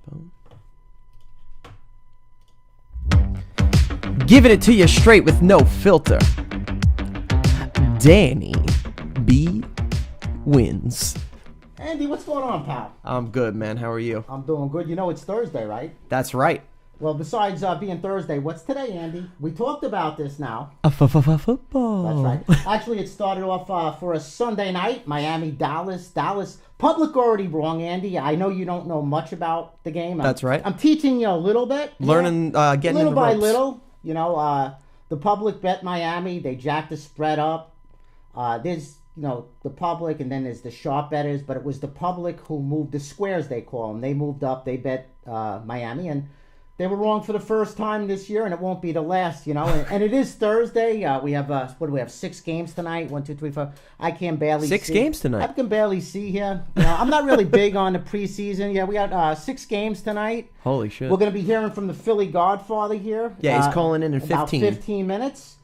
Boom. Giving it to you straight with no filter. Danny B wins. Andy, what's going on, pal? I'm good, man. How are you? I'm doing good. You know it's Thursday, right? That's right. Well, besides being Thursday, what's today, Andy? We talked about this now. Football. That's right. Actually, it started off for a Sunday night, Miami, Dallas. Public already wrong, Andy. I know you don't know much about the game. That's right. I'm teaching you a little bit. Learning, getting little in the by ropes. little. You know, the public bet Miami. They jacked the spread up. There's, the public, and then there's the sharp bettors. But it was the public who moved the squares, they call them. They moved up. They bet Miami, and they were wrong for the first time this year, and it won't be the last, And it is Thursday. We have, what do we have, 6 games tonight? 1, 2, 3, 4. I can barely see. 6 games tonight? I can barely see here. I'm not really big on the preseason. Yeah, we got 6 games tonight. Holy shit. We're going to be hearing from the Philly Godfather here. Yeah, he's calling in about 15. 15 minutes.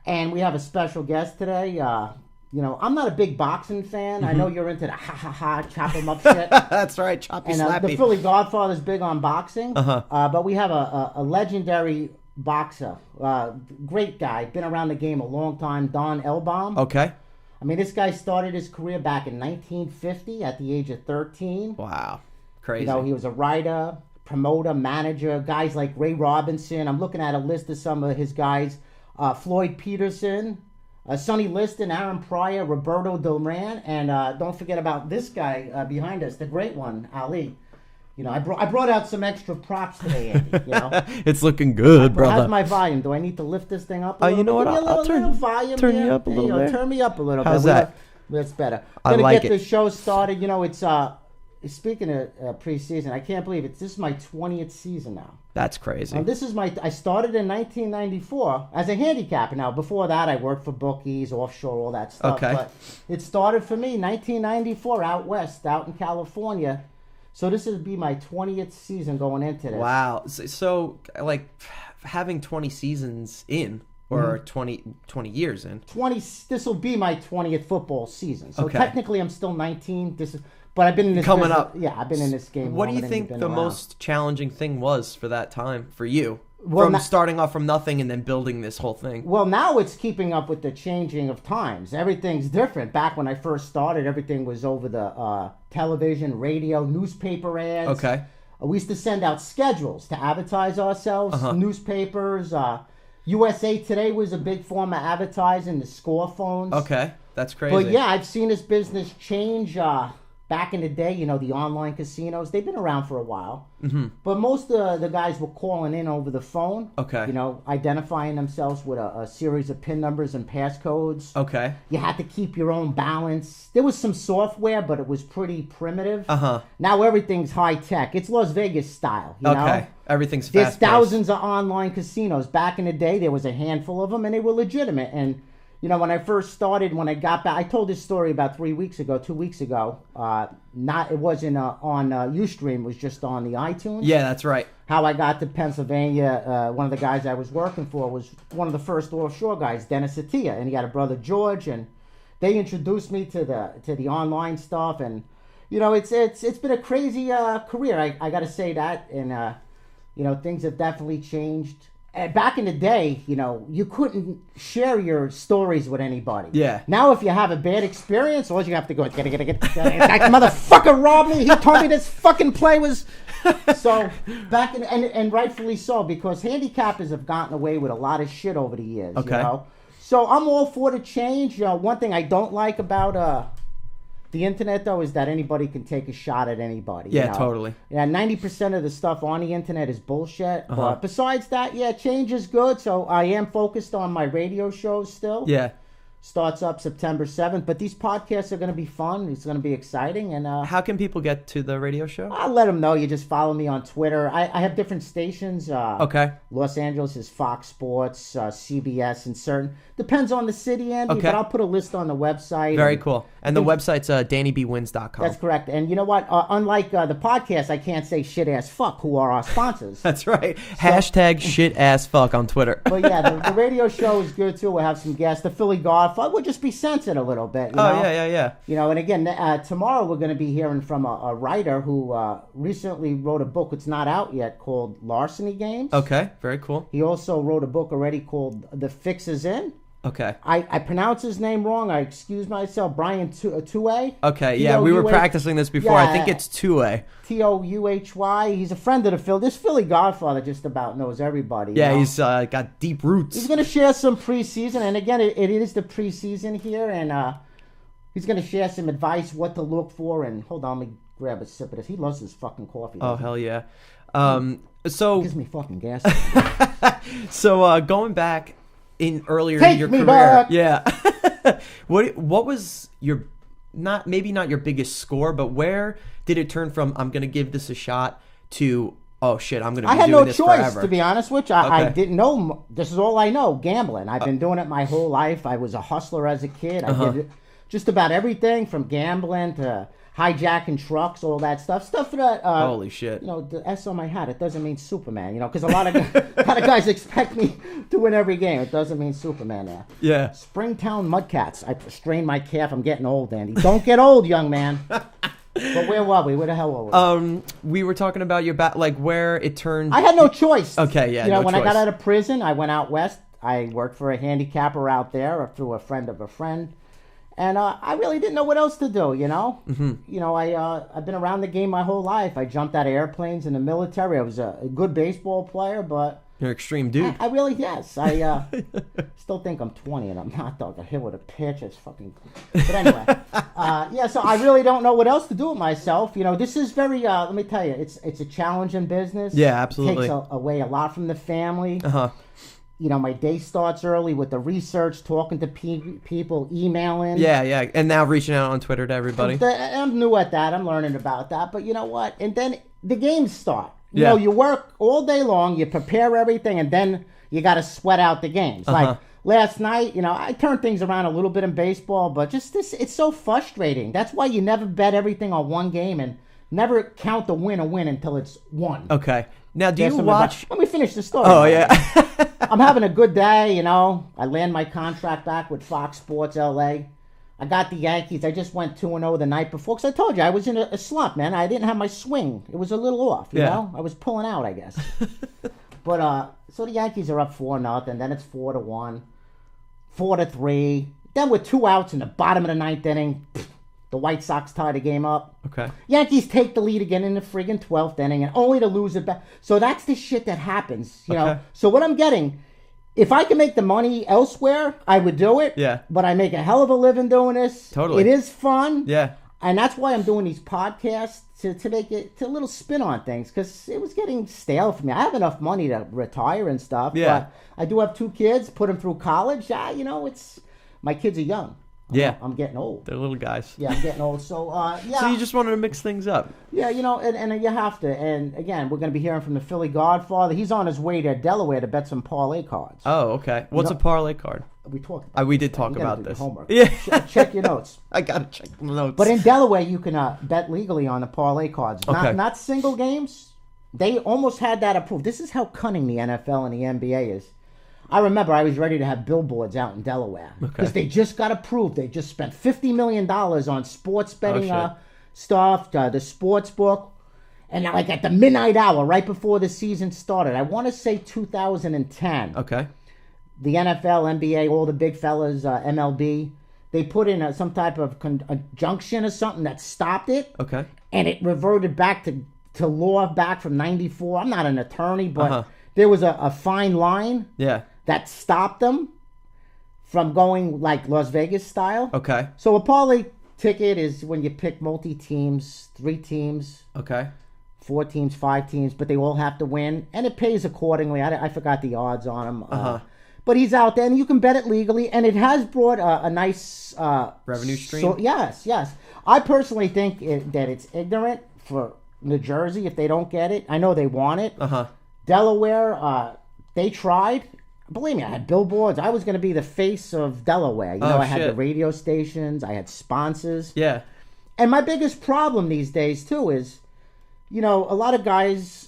And we have a special guest today. I'm not a big boxing fan. Mm-hmm. I know you're into the ha, chop 'em up shit. That's right, choppy and slappy. The Philly Godfather's big on boxing. Uh-huh. But we have a legendary boxer, great guy, been around the game a long time, Don Elbaum. Okay. I mean, this guy started his career back in 1950 at the age of 13. Wow, crazy. He was a writer, promoter, manager, guys like Ray Robinson. I'm looking at a list of some of his guys. Floyd Peterson, Sonny Liston, Aaron Pryor, Roberto Duran, and don't forget about this guy behind us, the great one, Ali. I brought out some extra props today, Andy. It's looking good, brother. How's my volume? Do I need to lift this thing up a little? You know what? I'll turn you up a little bit. Turn me up a little How's bit. that? That's better. I Gonna like get it. the show started. It's speaking of preseason, I can't believe it. This is my 20th season now. That's crazy. I started in 1994 as a handicapper. Now, before that, I worked for bookies, offshore, all that stuff. Okay. But it started for me 1994 out west, out in California. So this would be my 20th season going into this. Wow. So like, having 20 seasons in, or 20 years in. This will be my 20th football season. So Okay. technically, I'm still 19. But I've been in this Coming business, up. Yeah, I've been in this game. What do you longer than think you've the been around. most challenging thing was for that time for you? Well, from starting off from nothing and then building this whole thing. Well, now it's keeping up with the changing of times. Everything's different. Back when I first started, everything was over the television, radio, newspaper ads. Okay. We used to send out schedules to advertise ourselves, newspapers. USA Today was a big form of advertising, the score phones. Okay, that's crazy. But yeah, I've seen this business change. Back in the day, the online casinos, they've been around for a while. Mm-hmm. But most of the guys were calling in over the phone. Okay. Identifying themselves with a series of PIN numbers and passcodes. Okay. You had to keep your own balance. There was some software, but it was pretty primitive. Uh-huh. Now everything's high tech. It's Las Vegas style, Okay. Everything's There's fast-paced. thousands of online casinos. Back in the day, there was a handful of them, and they were legitimate. And when I first started, when I got back, I told this story about 2 weeks ago. It wasn't on Ustream. It was just on the iTunes. Yeah, that's right. How I got to Pennsylvania. One of the guys I was working for was one of the first offshore guys, Dennis Attia, and he had a brother George, and they introduced me to the online stuff. And it's been a crazy career. I got to say that, and things have definitely changed. Back in the day, you couldn't share your stories with anybody. Yeah. Now, if you have a bad experience, all you have to go, get that motherfucker robbed me. He told me this fucking play was. So back in and rightfully so, because handicappers have gotten away with a lot of shit over the years. Okay. So I'm all for the change. One thing I don't like about the internet, though, is that anybody can take a shot at anybody. Yeah, totally. Yeah, 90% of the stuff on the internet is bullshit. But besides that, yeah, change is good. So I am focused on my radio shows still. Yeah. Starts up September 7th. But these podcasts are going to be fun. It's going to be exciting. And how can people get to the radio show? I'll let them know. You just follow me on Twitter. I have different stations. Okay. Los Angeles is Fox Sports, CBS, and certain. Depends on the city, Andy. Okay. But I'll put a list on the website. Very cool. And the website's DannyBwins.com. That's correct. And you know what? Unlike the podcast, I can't say shit ass fuck, who are our sponsors. That's right. Hashtag shit ass fuck on Twitter. But yeah, the radio show is good too. We'll have some guests. The Philly Godfather Godfather. We'll just be censored a little bit. You know? Yeah. You know, and again, tomorrow we're going to be hearing from a writer who recently wrote a book. It's not out yet, called Larceny Games. Okay, very cool. He also wrote a book already called The Fix Is In. Okay. I pronounce his name wrong. I excuse myself. Brian Touhay. Okay, yeah, we were practicing this before. I think it's Touhay. Touhy. He's a friend of the Philly. This Philly Godfather just about knows everybody. Yeah, you know? he's got deep roots. He's going to share some preseason, and again, it is the preseason here, and he's going to share some advice, what to look for, and hold on, let me grab a sip of this. He loves his fucking coffee. Oh, hell yeah. It gives me fucking gas. So, going back in earlier Take in your me career. back. Yeah. What was your, maybe not your biggest score, but where did it turn from, I'm going to give this a shot, to, oh shit, I'm going to be doing this forever? I had no choice, to be honest with you. I didn't know. This is all I know, gambling. I've been doing it my whole life. I was a hustler as a kid. I did just about everything from gambling to hijacking trucks, all that stuff. Stuff that, holy shit. You know, the S on my hat, it doesn't mean Superman, you know, because a lot of guys expect me to win every game. It doesn't mean Superman now. Yeah. Springtown Mudcats. I strained my calf. I'm getting old, Andy. Don't get old, young man. But where were we? Where the hell were we? We were talking about your like where it turned. I had no choice. Okay, yeah. You know, no when choice. I got out of prison, I went out west. I worked for a handicapper out there through a friend of a friend. And I really didn't know what else to do, you know? Mm-hmm. You know, I've been around the game my whole life. I jumped out of airplanes in the military. I was a good baseball player, but... You're an extreme dude. I really, yes. I still think I'm 20, and I'm not, though. I hit with a pitch. It's fucking... But anyway. Yeah, so I really don't know what else to do with myself. You know, this is very... let me tell you, it's a challenging business. Yeah, absolutely. It takes away a lot from the family. Uh-huh. You know, my day starts early with the research, talking to people, emailing. Yeah. And now reaching out on Twitter to everybody. I'm new at that. I'm learning about that. But you know what? And then the games start. You know, you work all day long, you prepare everything, and then you got to sweat out the games. Like last night, you know, I turned things around a little bit in baseball, but just this, it's so frustrating. That's why you never bet everything on one game and never count the win a win until it's won. Okay. Now, do you watch... Let me finish the story. Oh, yeah. I'm having a good day, you know. I land my contract back with Fox Sports LA. I got the Yankees. I just went 2-0 the night before. Because I told you, I was in a slump, man. I didn't have my swing. It was a little off, you know. I was pulling out, I guess. But, so the Yankees are up 4-0. Then it's 4-1. 4-3. Then with 2 outs in the bottom of the 9th inning... The White Sox tie the game up. Okay. Yankees take the lead again in the friggin' 12th inning, and only to lose it back. So that's the shit that happens, you know. So what I'm getting, if I can make the money elsewhere, I would do it. Yeah. But I make a hell of a living doing this. Totally. It is fun. Yeah. And that's why I'm doing these podcasts to make it to a little spin on things, because it was getting stale for me. I have enough money to retire and stuff. Yeah. But I do have 2 kids, put them through college. You know, my kids are young. Yeah. I'm getting old. They're little guys. Yeah, I'm getting old. So, yeah. So you just wanted to mix things up. Yeah, you know, and you have to. And, again, we're going to be hearing from the Philly Godfather. He's on his way to Delaware to bet some parlay cards. Oh, okay. What's a parlay card? We talked about we did talk about this. Homework. Yeah. Check your notes. I got to check the notes. But in Delaware, you can bet legally on the parlay cards. Okay. Not single games. They almost had that approved. This is how cunning the NFL and the NBA is. I remember I was ready to have billboards out in Delaware because they just got approved. They just spent $50 million on sports betting stuff, the sports book. And like at the midnight hour, right before the season started, I want to say 2010. Okay. The NFL, NBA, all the big fellas, MLB, they put in some type of conjunction or something that stopped it. Okay. And it reverted back to law back from 94. I'm not an attorney, but there was a fine line. Yeah. That stopped them from going like Las Vegas style. Okay. So a parlay ticket is when you pick multi-teams, 3 teams. Okay. 4 teams, 5 teams, but they all have to win. And it pays accordingly. I forgot the odds on them. But he's out there, and you can bet it legally. And it has brought a nice... revenue stream? So, yes. I personally think that it's ignorant for New Jersey if they don't get it. I know they want it. Delaware, they tried. Believe me, I had billboards. I was going to be the face of Delaware. You know, I had the radio stations. I had sponsors. Yeah. And my biggest problem these days, too, is, you know, a lot of guys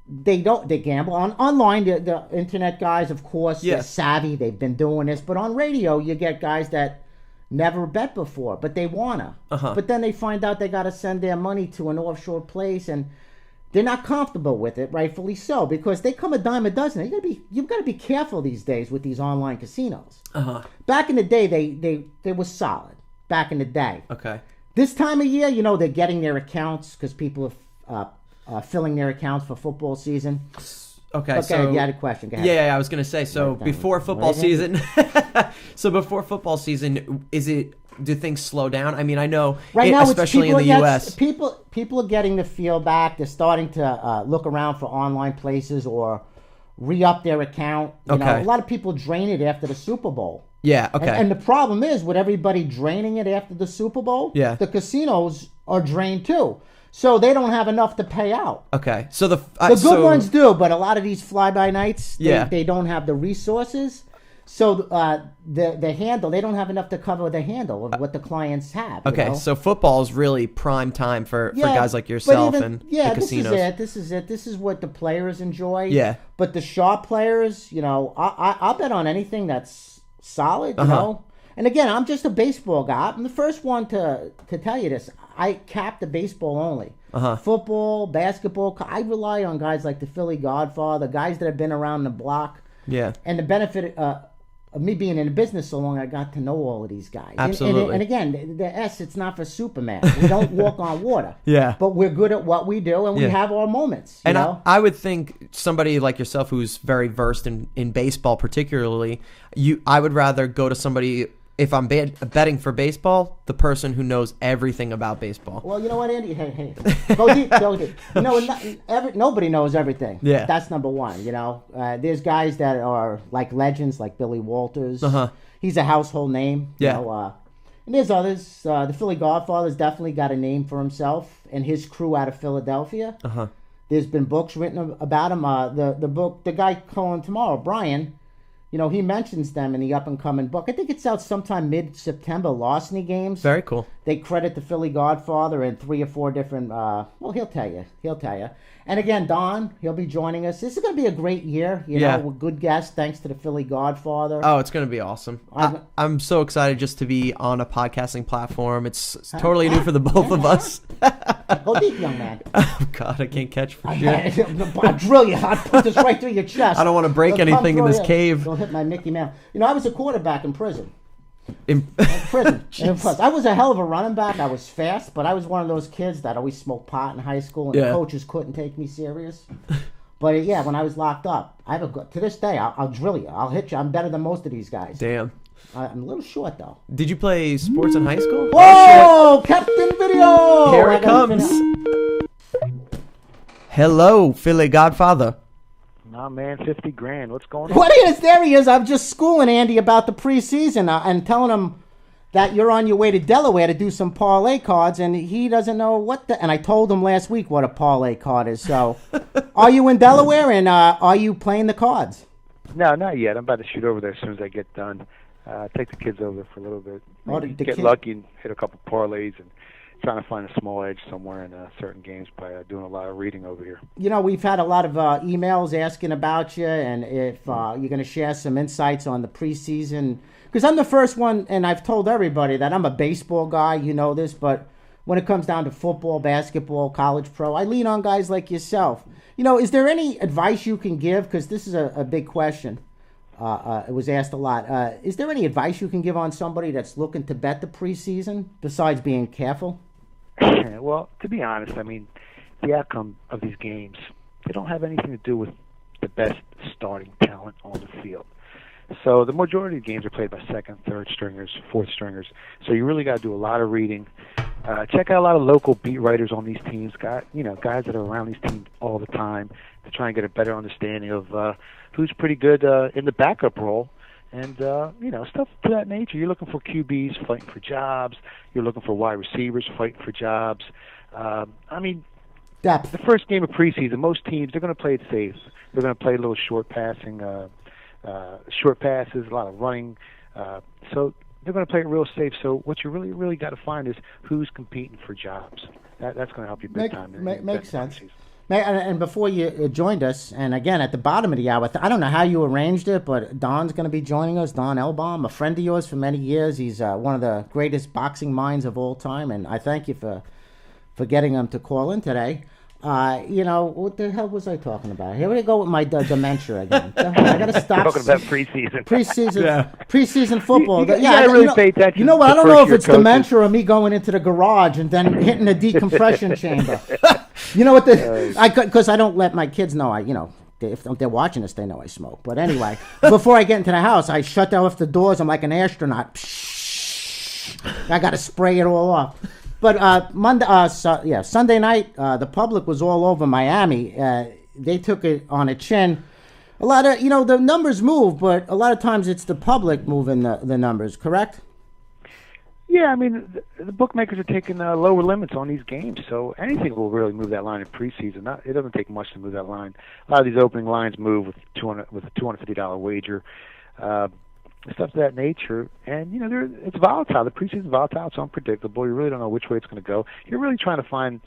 they gamble online. The internet guys, of course, they're savvy. They've been doing this, but on radio, you get guys that never bet before, but they wanna. But then they find out they got to send their money to an offshore place, and they're not comfortable with it, rightfully so, because they come a dime a dozen. You've got to be careful these days with these online casinos. Back in the day, they were solid. Back in the day. Okay. This time of year, they're getting their accounts because people are filling their accounts for football season. Okay, so you had a question. Go ahead. Yeah, I was going to say, so before football season, do things slow down? I mean, I know, right now, especially in the U.S. People are getting the feel back. They're starting to look around for online places or re-up their account. You know, a lot of people drain it after the Super Bowl. Yeah, okay. And the problem is, with everybody draining it after the Super Bowl, the casinos are drained too. So they don't have enough to pay out. Okay. So the good ones do, but a lot of these fly-by-nights, they don't have the resources. So the handle, they don't have enough to cover the handle of what the clients have. Okay, so football is really prime time for guys like yourself and the casinos. This is it. This is what the players enjoy. Yeah. But the sharp players, I'll bet on anything that's solid, you know. And again, I'm just a baseball guy. I'm the first one to tell you this. I cap the baseball only. Football, basketball. I rely on guys like the Philly Godfather, guys that have been around the block. Yeah. And the benefit of me being in the business so long, I got to know all of these guys. Absolutely. And again, the S, it's not for Superman. We don't walk on water. Yeah. But we're good at what we do, and we have our moments. You know? I would think somebody like yourself who's very versed in baseball particularly, I would rather go to somebody, if I'm betting for baseball, the person who knows everything about baseball. Well, you know what, Andy? Hey. Go deep, go deep. Nobody knows everything. Yeah. That's number one, There's guys that are like legends, like Billy Walters. He's a household name. Yeah. And there's others. The Philly Godfather's definitely got a name for himself and his crew out of Philadelphia. There's been books written about him. The book, the guy calling tomorrow, Brian, he mentions them in the up-and-coming book. I think it's out sometime mid-September, Larceny Games. Very cool. They credit the Philly Godfather in 3 or 4 different... he'll tell you. And again, Don, he'll be joining us. This is going to be a great year. We're good guests, thanks to the Philly Godfather. Oh, it's going to be awesome. I'm so excited just to be on a podcasting platform. It's totally new for the both of us. Go deep, young man. Oh, God, I can't catch for shit. I'll drill you. I'll put this right through your chest. I don't want to break anything in this cave. Don't hit my Mickey Mouse. I was a quarterback in prison. In prison. I was a hell of a running back. I was fast, but I was one of those kids that always smoked pot in high school, and the coaches couldn't take me serious. But when I was locked up, to this day, I'll drill you. I'll hit you. I'm better than most of these guys. Damn. I'm a little short, though. Did you play sports in high school? Whoa! Captain Video! Here it comes. Hello, Philly Godfather. Nah, man, 50 grand. What's going on? What is? There he is. I'm just schooling Andy about the preseason and telling him that you're on your way to Delaware to do some parlay cards, and he doesn't know what and I told him last week what a parlay card is. So, are you in Delaware, and are you playing the cards? No, not yet. I'm about to shoot over there as soon as I get done. Take the kids over there for a little bit. Get lucky and hit a couple parlays and trying to find a small edge somewhere in certain games by doing a lot of reading over here. We've had a lot of emails asking about you, and if you're going to share some insights on the preseason. Because I'm the first one, and I've told everybody that I'm a baseball guy, this, but when it comes down to football, basketball, college pro, I lean on guys like yourself. Is there any advice you can give? Because this is a big question. It was asked a lot. Is there any advice you can give on somebody that's looking to bet the preseason, besides being careful? Well, to be honest, the outcome of these games, they don't have anything to do with the best starting talent on the field. So the majority of games are played by second, third stringers, fourth stringers. So you really got to do a lot of reading. Check out a lot of local beat writers on these teams, guys that are around these teams all the time to try and get a better understanding of who's pretty good in the backup role. And, stuff to that nature. You're looking for QBs fighting for jobs. You're looking for wide receivers fighting for jobs. Depth. The first game of preseason, most teams, they're going to play it safe. They're going to play a little short passing, short passes, a lot of running. So they're going to play it real safe. So what you really, really got to find is who's competing for jobs. That's going to help you big time. Makes sense. And before you joined us, and again at the bottom of the hour, I don't know how you arranged it, but Don's going to be joining us. Don Elbaum, a friend of yours for many years. He's one of the greatest boxing minds of all time, and I thank you for getting him to call in today. What the hell was I talking about? Here we go with my dementia again. I got to stop. Talking about preseason. Preseason football. You gotta really pay attention. You know what? I don't know if it's dementia or me going into the garage and then hitting the decompression chamber. You know what? Because I don't let my kids know. If they're watching this, they know I smoke. But anyway, before I get into the house, I shut off the doors. I'm like an astronaut. I got to spray it all off. But Sunday night, the public was all over Miami. They took it on a chin. A lot of, the numbers move, but a lot of times it's the public moving the numbers, correct? Yeah, I mean, the bookmakers are taking lower limits on these games, so anything will really move that line in preseason. It doesn't take much to move that line. A lot of these opening lines move with a $250 wager. Stuff of that nature, and it's volatile. The preseason's volatile; it's unpredictable. You really don't know which way it's going to go. You're really trying to find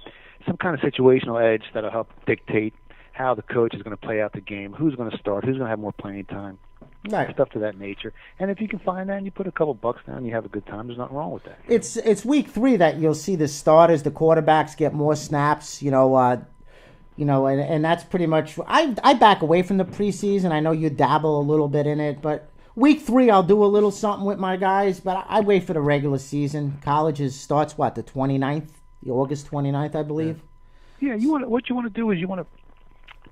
some kind of situational edge that'll help dictate how the coach is going to play out the game, who's going to start, who's going to have more playing time, right? Stuff to that nature. And if you can find that, and you put a couple bucks down, you have a good time. There's nothing wrong with that. It's week 3 that you'll see the starters, the quarterbacks get more snaps. And that's pretty much. I back away from the preseason. I know you dabble a little bit in it, but. Week 3, I'll do a little something with my guys, but I wait for the regular season. College starts, the 29th? August 29th, I believe? Yeah, what you want to do is you want to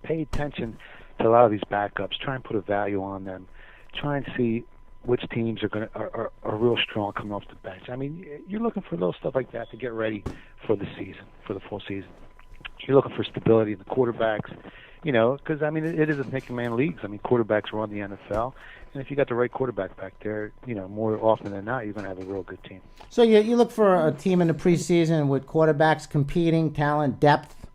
pay attention to a lot of these backups. Try and put a value on them. Try and see which teams are real strong coming off the bench. I mean, you're looking for little stuff like that to get ready for the season, for the full season. You're looking for stability in the quarterbacks, because, I mean, it is a pick-and-man leagues. I mean, quarterbacks run the NFL. And if you got the right quarterback back there, more often than not, you're going to have a real good team. So you look for a team in the preseason with quarterbacks competing, talent, depth,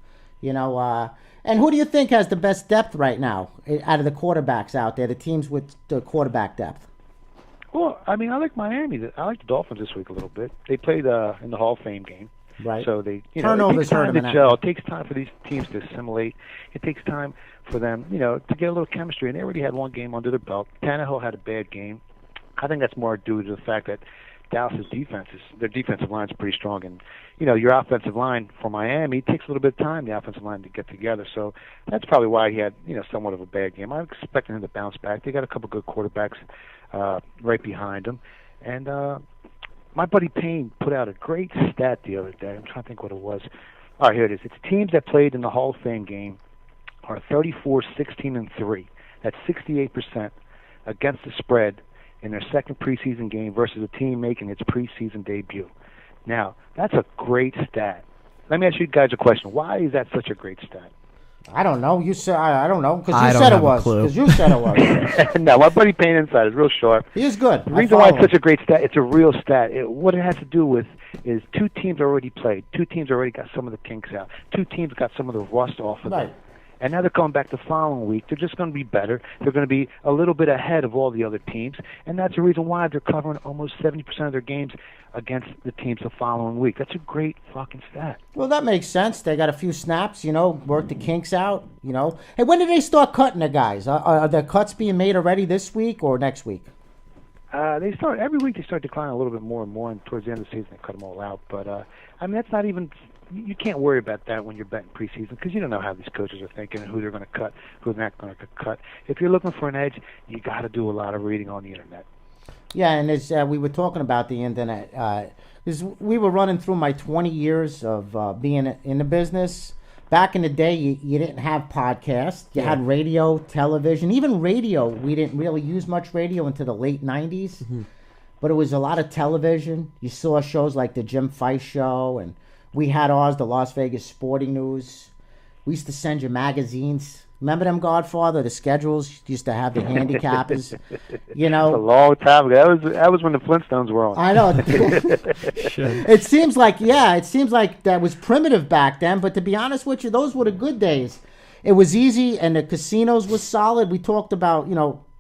and who do you think has the best depth right now out of the quarterbacks out there, the teams with the quarterback depth? Well, I mean, I like Miami. I like the Dolphins this week a little bit. They played in the Hall of Fame game. Right. So it Turnovers takes time hurt to gel. It takes time for these teams to assimilate. It takes time for them, to get a little chemistry. And they already had one game under their belt. Tannehill had a bad game. I think that's more due to the fact that Dallas's their defensive line is pretty strong. And, your offensive line for Miami, it takes a little bit of time, the offensive line, to get together. So that's probably why he had, somewhat of a bad game. I'm expecting him to bounce back. They got a couple good quarterbacks right behind him. And my buddy Payne put out a great stat the other day. I'm trying to think what it was. All right, here it is. It's teams that played in the Hall of Fame game are 34, 16, and 3. That's 68% against the spread in their second preseason game versus a team making its preseason debut. Now, that's a great stat. Let me ask you guys a question. Why is that such a great stat? I don't know. You said I don't know because you said it was. Because you said it was. No, my buddy Payne inside is real sharp. He is good. The reason why it's such a great stat, it's a real stat. What it has to do with is 2 teams already played. 2 teams already got some of the kinks out. 2 teams got some of the rust off of them. And now they're coming back the following week. They're just going to be better. They're going to be a little bit ahead of all the other teams. And that's the reason why they're covering almost 70% of their games against the teams the following week. That's a great fucking stat. Well, that makes sense. They got a few snaps, work the kinks out, Hey, when did they start cutting the guys? Are the cuts being made already this week or next week? Every week they start declining a little bit more and more, and towards the end of the season they cut them all out. But, I mean, that's not even... You can't worry about that when you're betting preseason because you don't know how these coaches are thinking and who they're going to cut, who's not going to cut. If you're looking for an edge, you got to do a lot of reading on the internet. Yeah, and as we were talking about the internet, we were running through my 20 years of being in the business. Back in the day, you didn't have podcasts. You had radio, television. Even radio, we didn't really use much radio until the late 90s. Mm-hmm. But it was a lot of television. You saw shows like the Jim Fice Show, and we had ours, the Las Vegas Sporting News. We used to send you magazines. Remember them, Godfather? The schedules used to have the handicappers. That's a long time ago. That was when the Flintstones were on. I know. It seems like that was primitive back then. But to be honest with you, those were the good days. It was easy, and the casinos was solid. We talked about,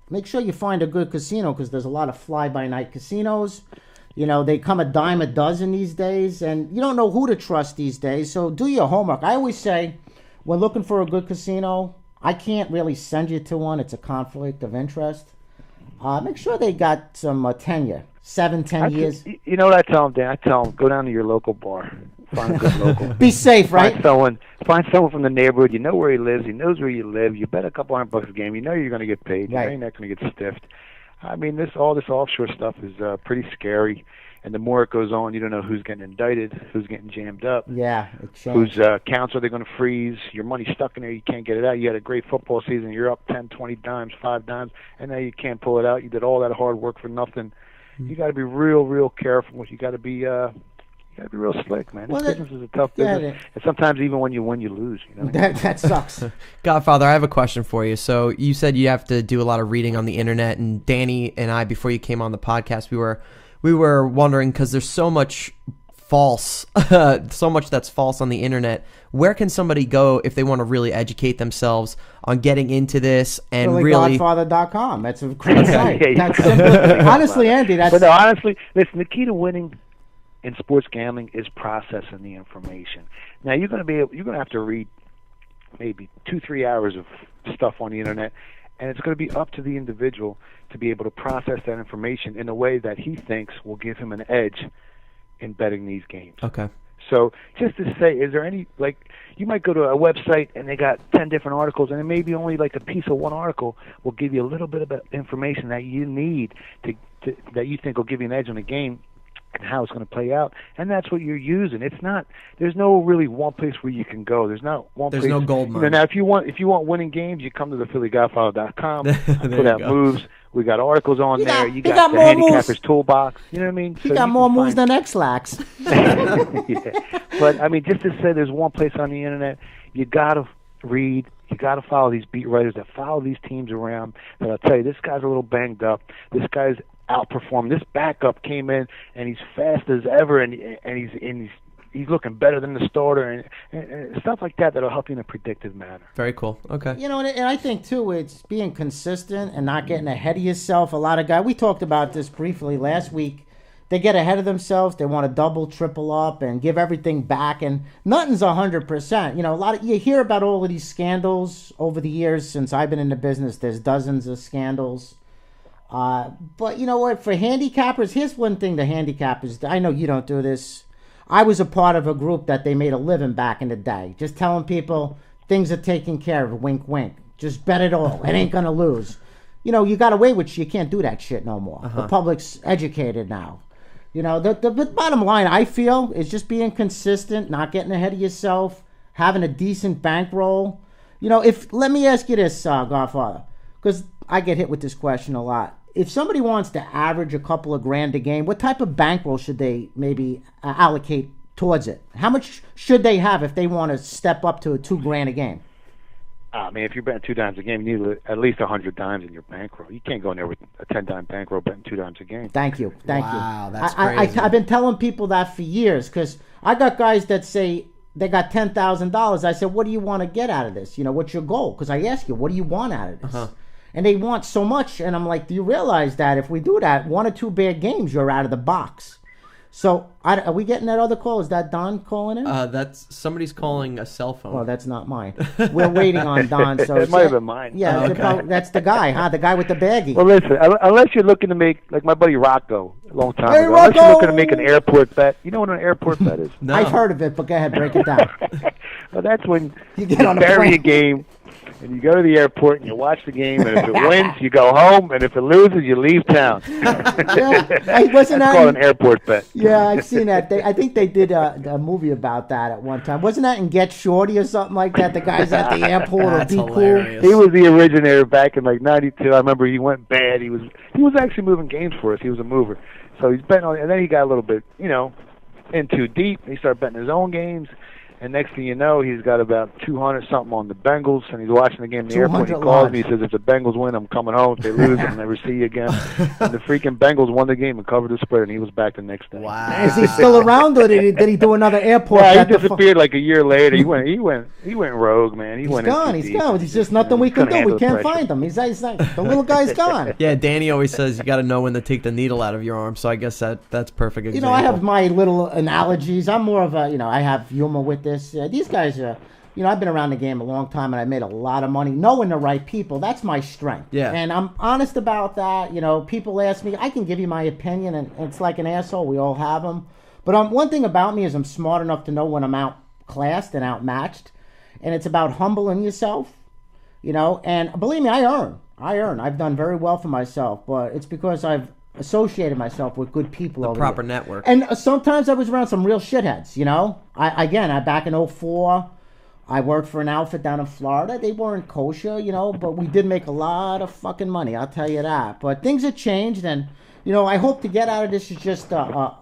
make sure you find a good casino because there's a lot of fly-by-night casinos. They come a dime a dozen these days, and you don't know who to trust these days. So do your homework. I always say, when looking for a good casino, I can't really send you to one. It's a conflict of interest. Make sure they got some tenure, 7-10 years. You know what I tell them, Dan? I tell them, go down to your local bar. Find a good local. Be safe, right? Find someone from the neighborhood. You know where he lives. He knows where you live. You bet a couple $100 a game. You know you're going to get paid. You know you're not going to get stiffed. I mean, all this offshore stuff is pretty scary. And the more it goes on, you don't know who's getting indicted, who's getting jammed up. Yeah, whose accounts are they going to freeze? Your money's stuck in there. You can't get it out. You had a great football season. You're up 10, 20 dimes, 5 dimes, and now you can't pull it out. You did all that hard work for nothing. You got to be real, real careful. You got to be real slick, man. This business is a tough business. And sometimes even when you win, you lose. You know? That sucks. Godfather, I have a question for you. So you said you have to do a lot of reading on the internet, and Danny and I, before you came on the podcast, we were wondering, because there's so much false, so much that's false on the internet. Where can somebody go if they want to really educate themselves on getting into this and really? Godfather.com. That's a great site. That's simple. Honestly, Andy, that's. But no, honestly, listen. The key to winning in sports gambling is processing the information. Now you're going to have to read maybe 2-3 hours of stuff on the internet, and it's going to be up to the individual to be able to process that information in a way that he thinks will give him an edge in betting these games. Okay. So just to say, is there any, like, you might go to a website and they got 10 different articles, and it may be only like a piece of one article will give you a little bit of information that you need to that you think will give you an edge on the game and how it's going to play out, and that's what you're using. It's not. There's no really one place where you can go. There's not one. There's place. no gold mine. Now, if you want winning games, you come to the PhillyGodfather.com. Put out moves. We got articles on there. You got the handicapper's toolbox. You know what I mean? He got more moves than X-Lax. Yeah. But I mean, just to say, there's one place on the internet you got to read. You got to follow these beat writers that follow these teams around. And I'll tell you, this guy's a little banged up. This guy's outperformed. This backup came in and he's fast as ever, and he's looking better than the starter, and stuff like that that'll help you in a predictive manner. Very cool. Okay. You know, and I think too, it's being consistent and not getting ahead of yourself. A lot of guys, we talked about this briefly last week. They get ahead of themselves. They want to double, triple up, and give everything back, and nothing's 100%. You know, you hear about all of these scandals over the years since I've been in the business. There's dozens of scandals. But you know what? For handicappers, here's one thing the handicappers, I know you don't do this. I was a part of a group that they made a living back in the day. Just telling people things are taken care of, wink, wink. Just bet it all. It ain't going to lose. You know, you got away with you can't do that shit no more. The public's educated now. You know, the bottom line, I feel, is just being consistent, not getting ahead of yourself, having a decent bankroll. You know, let me ask you this, Godfather, because I get hit with this question a lot. If somebody wants to average a couple of grand a game, what type of bankroll should they maybe allocate towards it? How much should they have if they want to step up to a $2,000 a game? I mean, if you're betting 2 dimes a game, you need at least 100 dimes in your bankroll. You can't go in there with a 10-dime bankroll betting 2 dimes a game. Thank you. Wow, that's crazy. I've been telling people that for years, because I got guys that say they got $10,000. I said, what do you want to get out of this? You know, what's your goal? Because I ask you, what do you want out of this? And they want so much, and I'm like, do you realize that if we do that, 1 or 2 bad games, you're out of the box? So, are we getting that other call? Is that Don calling in? That's somebody's calling a cell phone. Well, that's not mine. We're waiting on Don. So it might have been mine. Yeah, that's the guy, huh? The guy with the baggie. Well, listen, unless you're looking to make, like my buddy Rocco, a long time ago, Rocco! unless you're looking to make an airport bet. You know what an airport bet is? No. I've heard of it, but go ahead, break it down. Well, that's when you get on a bury plane. a game, and you go to the airport and you watch the game, and if it wins, you go home, and if it loses, you leave town. That's called an airport bet. Yeah, I've seen that. I think they did a movie about that at one time. Wasn't that in Get Shorty or something like that? The guys at the airport will be hilarious. cool. He was the originator back in like '92. I remember he went bad. He was actually moving games for us. He was a mover. So he's betting on, and then he got a little bit, in too deep. He started betting his own games. And next thing you know, he's got about 200 something on the Bengals, and he's watching the game in the airport. He calls me, he says, "If the Bengals win, I'm coming home. If they lose, I'll never see you again." And the freaking Bengals won the game and covered the spread, and he was back the next day. Wow. Is he still around, or did he do another airport? Yeah, he disappeared like a year later. He went rogue, man. He's gone. He's gone. There's just nothing we can do. We can't find him. He's like, the little guy's gone. Yeah, Danny always says you got to know when to take the needle out of your arm. So I guess that's perfect example. I have my little analogies. I'm more of a, I have humor with this. These guys are I've been around the game a long time, and I made a lot of money knowing the right people. That's my strength. Yeah. And I'm honest about that. People ask me, I can give you my opinion, and it's like an asshole. We all have them. But one thing about me is I'm smart enough to know when I'm outclassed and outmatched. And it's about humbling yourself, And believe me, I earn. I've done very well for myself, but it's because I've associated myself with good people. The proper network. And sometimes I was around some real shitheads, I back in 2004, I worked for an outfit down in Florida. They weren't kosher, but we did make a lot of fucking money, I'll tell you that. But things have changed, and, I hope to get out of this is just a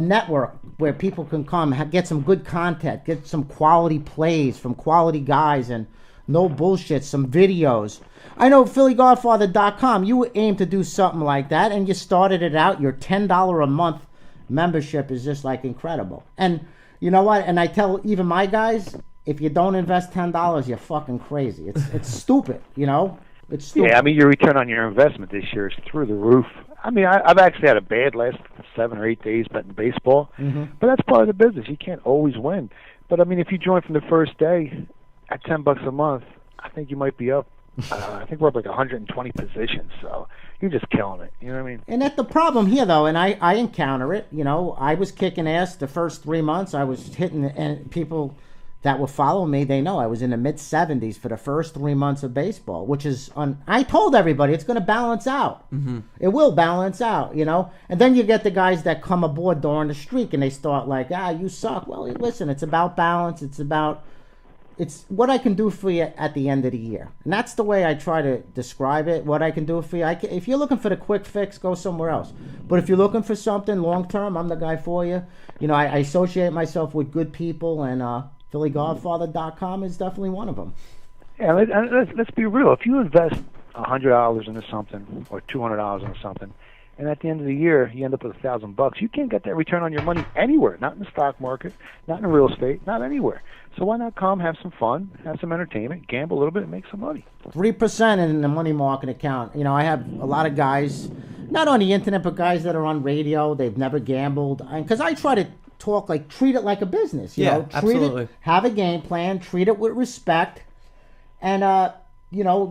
network where people can come, get some good content, get some quality plays from quality guys, and no bullshit, some videos. I know PhillyGodfather.com, you aim to do something like that, and you started it out. Your $10 a month membership is just like incredible. And you know what? And I tell even my guys, if you don't invest $10, you're fucking crazy. It's stupid, It's stupid. Yeah, I mean, your return on your investment this year is through the roof. I mean, I've actually had a bad last 7 or 8 days betting baseball, but that's part of the business. You can't always win. But I mean, if you join from the first day at $10 a month, I think you might be up. I think we're up like 120 positions, so you're just killing it. You know what I mean? And that's the problem here, though, and I encounter it. I was kicking ass the first 3 months. I was hitting, and people that will follow me, they know I was in the mid-70s for the first 3 months of baseball, which is I told everybody it's going to balance out. It will balance out, And then you get the guys that come aboard during the streak, and they start like, you suck. Well, listen, it's about balance. It's what I can do for you at the end of the year. And that's the way I try to describe it, what I can do for you. If you're looking for the quick fix, go somewhere else. But if you're looking for something long-term, I'm the guy for you. I associate myself with good people, and PhillyGodfather.com is definitely one of them. Yeah, let's be real. If you invest $100 into something or $200 into something, and at the end of the year you end up with $1,000, you can't get that return on your money anywhere. Not in the stock market, not in real estate, not anywhere. So why not come, have some fun, have some entertainment, gamble a little bit, and make some money? 3% in the money market account. I have a lot of guys, not on the internet, but guys that are on radio. They've never gambled, because I try to talk treat it like a business. Treat absolutely. It, have a game plan, treat it with respect, and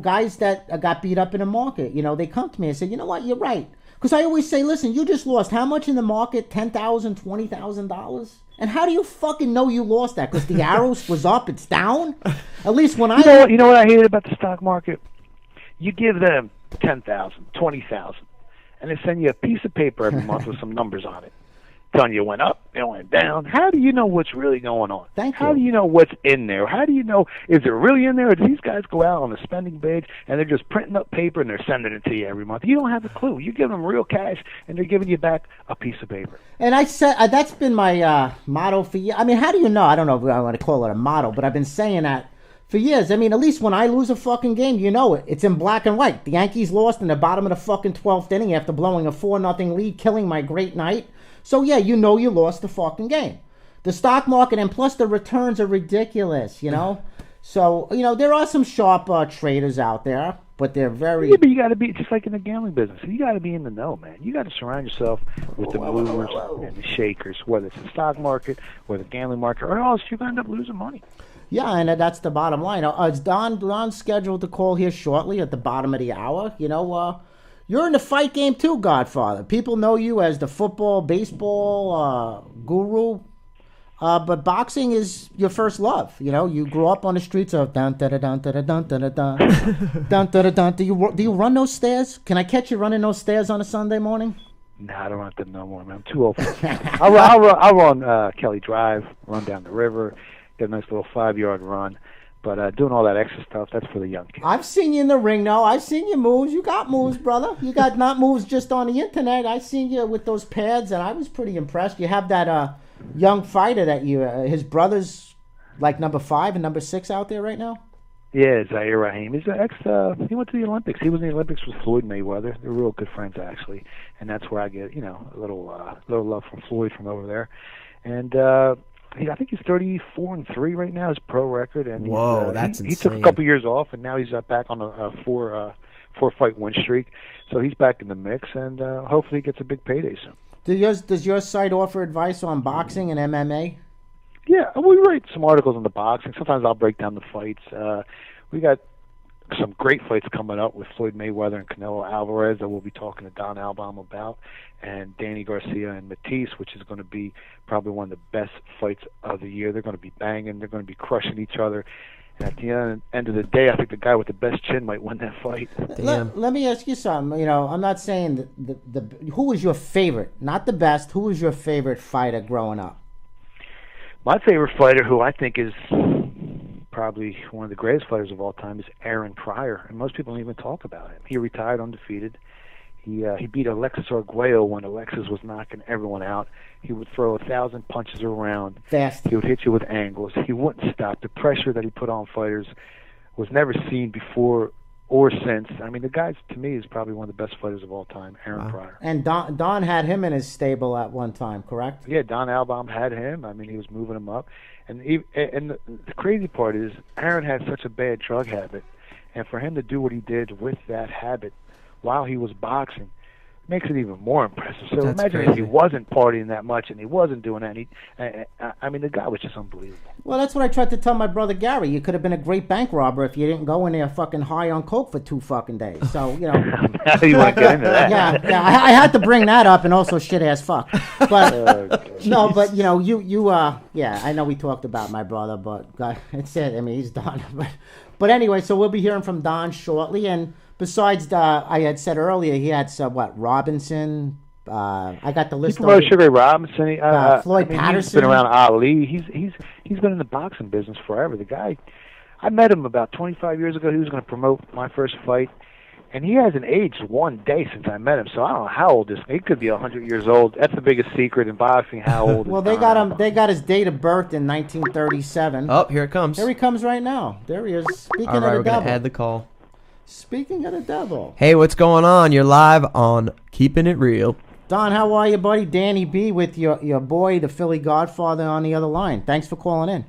guys that got beat up in the market, they come to me and say, you know what, you're right. Because I always say, listen, you just lost how much in the market? $10,000, $20,000? And how do you fucking know you lost that? Because the arrows was up, it's down? At least when You know what I hated about the stock market? You give them $10,000, $20,000, and they send you a piece of paper every month with some numbers on it, telling you it went up, it went down. How do you know what's really going on? How do you know what's in there? How do you know, is it really in there, or do these guys go out on the spending page and they're just printing up paper and they're sending it to you every month? You don't have a clue. You give them real cash and they're giving you back a piece of paper. And I said that's been my motto for years. I mean, how do you know? I don't know if I want to call it a motto, but I've been saying that for years. I mean, at least when I lose a fucking game, you know it. It's in black and white. The Yankees lost in the bottom of the fucking 12th inning after blowing a 4-0 lead, killing my great night. So, yeah, you know you lost the fucking game. The stock market, and plus the returns are ridiculous, So, there are some sharp traders out there, but they're very... Yeah, but you got to be, just like in the gambling business, you got to be in the know, man. You got to surround yourself with the movers and the shakers, whether it's the stock market or the gambling market, or else you're going to end up losing money. Yeah, and that's the bottom line. Is Don scheduled to call here shortly at the bottom of the hour? You're in the fight game too, Godfather. People know you as the football, baseball guru, but boxing is your first love. You grew up on the streets of dun dun dun dun dun dun dun dun dun dun. Do you run those stairs? Can I catch you running those stairs on a Sunday morning? Nah, I don't run them no more, man. I'm too old for it. I'll run Kelly Drive, run down the river, get a nice little 5-yard run. But doing all that extra stuff, that's for the young kids. I've seen you in the ring, though. I've seen your moves. You got moves, brother. You got not moves just on the internet. I've seen you with those pads, and I was pretty impressed. You have that young fighter that his brother's like number 5 and number 6 out there right now? Yeah, Zaire Rahim. He's an he went to the Olympics. He was in the Olympics with Floyd Mayweather. They're real good friends, actually. And that's where I get, a little love from Floyd from over there. And... I think he's 34-3 right now, his pro record, and whoa, that's insane. He took a couple years off, and now he's back on a four-fight win streak. So he's back in the mix, and hopefully he gets a big payday soon. Does your site offer advice on boxing and MMA? Yeah, we write some articles on the boxing. Sometimes I'll break down the fights. We got some great fights coming up with Floyd Mayweather and Canelo Alvarez that we'll be talking to Don Albaum about, and Danny Garcia and Matisse, which is going to be probably one of the best fights of the year. They're going to be banging. They're going to be crushing each other. And at the end of the day, I think the guy with the best chin might win that fight. Let me ask you something. You know, I'm not saying who was your favorite, not the best. Who was your favorite fighter growing up? My favorite fighter, who I think is probably one of the greatest fighters of all time, is Aaron Pryor, and most people don't even talk about him. He retired undefeated. He beat Alexis Arguello when Alexis was knocking everyone out. He would throw 1,000 punches around. Fast. He would hit you with angles. He wouldn't stop. The pressure that he put on fighters was never seen before or since. I mean, the guy, to me, is probably one of the best fighters of all time, Aaron Pryor. And Don had him in his stable at one time, correct? Yeah, Don Albaum had him. I mean, he was moving him up. And the crazy part is, Aaron had such a bad drug habit, and for him to do what he did with that habit while he was boxing makes it even more impressive. So That's imagine crazy. if he wasn't partying that much and he wasn't doing any. I mean, the guy was just unbelievable. Well, that's what I tried to tell my brother Gary. You could have been a great bank robber if you didn't go in there fucking high on coke for 2 fucking days. So, you know. You want to get into that? Yeah, I had to bring that up, and also shit ass fuck. But no, but you know, yeah, I know we talked about my brother, but God, it's it. I mean, he's done. But anyway, so we'll be hearing from Don shortly, and besides, I had said earlier he had Robinson. I got the list. He promoted Sugar Ray Robinson. Floyd Patterson. He's been around Ali. He's been in the boxing business forever. The guy, I met him about 25 years ago. He was going to promote my first fight, and he hasn't aged one day since I met him. So I don't know how old this. He could be 100 years old. That's the biggest secret in boxing. How old? Well, they got him. They got his date of birth in 1937. Oh, here it comes. Here he comes right now. There he is. Speaking All right, of the we're going devil. to add the call. Speaking of the devil. Hey, what's going on? You're live on Keeping It Real. Don, how are you, buddy? Danny B with your boy, the Philly Godfather, on the other line. Thanks for calling in.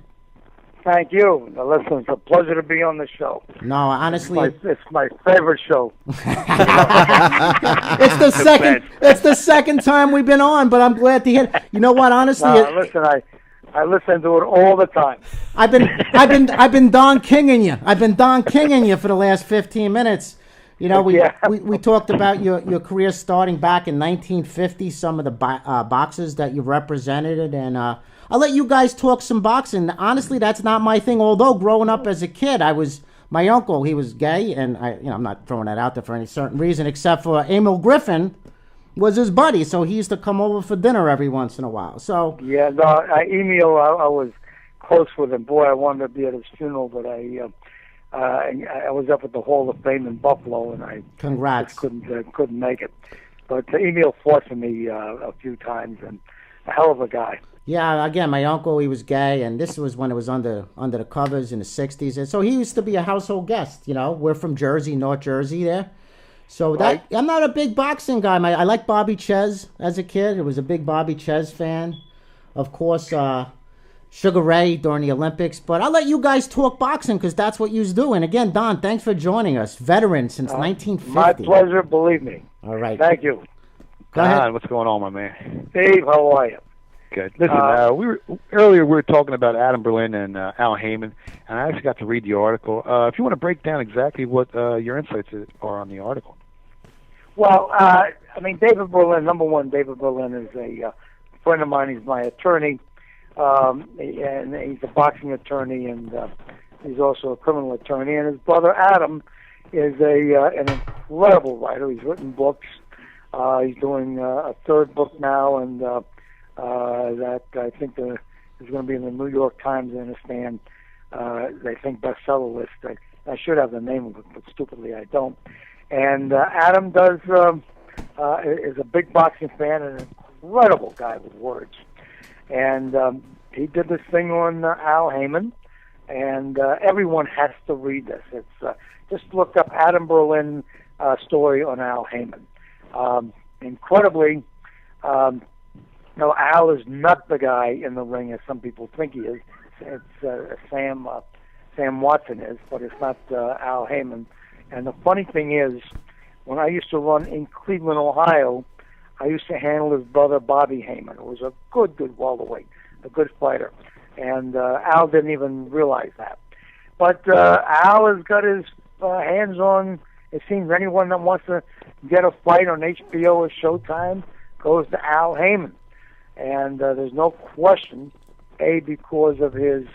Thank you. Now, listen, it's a pleasure to be on the show. No, honestly, It's my favorite show. it's the second time we've been on, but I'm glad to hear. You know what? Honestly, Listen, I listen to it all the time. I've been Don Kinging you. I've been Don Kinging you for the last 15 minutes. You know, we talked about your career starting back in 1950, some of the boxers that you represented, and I'll let you guys talk some boxing. Honestly, that's not my thing. Although growing up as a kid, my uncle, he was gay, and I'm not throwing that out there for any certain reason, except for Emil Griffin was his buddy, so he used to come over for dinner every once in a while. So yeah, no, Emil, I was close with him. Boy, I wanted to be at his funeral, but I was up at the Hall of Fame in Buffalo, and I congrats. just couldn't make it. But Emil fought for me a few times, and a hell of a guy. Yeah, again, my uncle, he was gay, and this was when it was under the covers in the 60s. And so he used to be a household guest, you know. We're from Jersey, North Jersey there. So Right. I'm not a big boxing guy. I like Bobby Ches as a kid. I was a big Bobby Ches fan. Of course, Sugar Ray during the Olympics. But I'll let you guys talk boxing because that's what you do. And again, Don, thanks for joining us. Veteran since 1950. My pleasure, believe me. All right. Thank you. Go ahead. Don, what's going on, my man? Steve, how are you? Good. Listen, earlier we were talking about Adam Berlin and Al Heyman, and I actually got to read the article. If you want to break down exactly what your insights are on the article. Well, I mean, David Berlin, number one, David Berlin is a friend of mine. He's my attorney, and he's a boxing attorney, and he's also a criminal attorney. And his brother Adam is an incredible writer. He's written books. He's doing a third book now, and that I think is going to be in the New York Times. I understand. They think bestseller list. I should have the name of it, but stupidly I don't. And Adam is a big boxing fan and an incredible guy with words. And he did this thing on Al Heyman, and everyone has to read this. It's just look up Adam Berlin story on Al Heyman. Incredibly, no, Al is not the guy in the ring as some people think he is. It's Sam Watson is, but it's not Al Heyman. And the funny thing is, when I used to run in Cleveland, Ohio, I used to handle his brother Bobby Heyman, who was a good welterweight, a good fighter. And Al didn't even realize that. But Al has got his hands on, it seems, anyone that wants to get a fight on HBO or Showtime goes to Al Heyman. And there's no question, because of his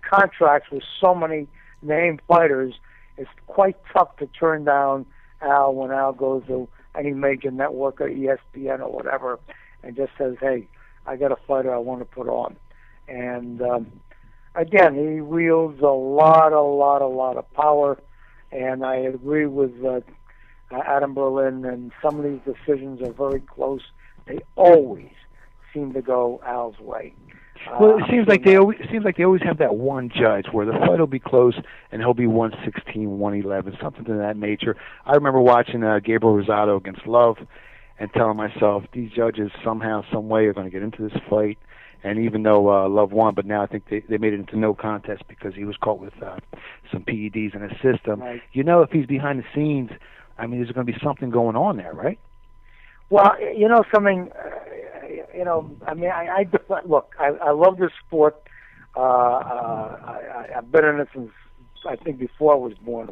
contracts with so many named fighters, it's quite tough to turn down Al when Al goes to any major network or ESPN or whatever and just says, hey, I got a fighter I want to put on. And again, he wields a lot of power, and I agree with Adam Berlin, and some of these decisions are very close. They always seem to go Al's way. Well, it seems like they always have that one judge where the fight will be close and he'll be 116, 111, something to that nature. I remember watching Gabriel Rosado against Love and telling myself these judges somehow, some way are going to get into this fight. And even though Love won, but now I think they made it into no contest because he was caught with some PEDs in his system. Right. You know, if he's behind the scenes, I mean, there's going to be something going on there, right? Well, you know something. I mean, look. I love this sport. I've been in it since I think before I was born.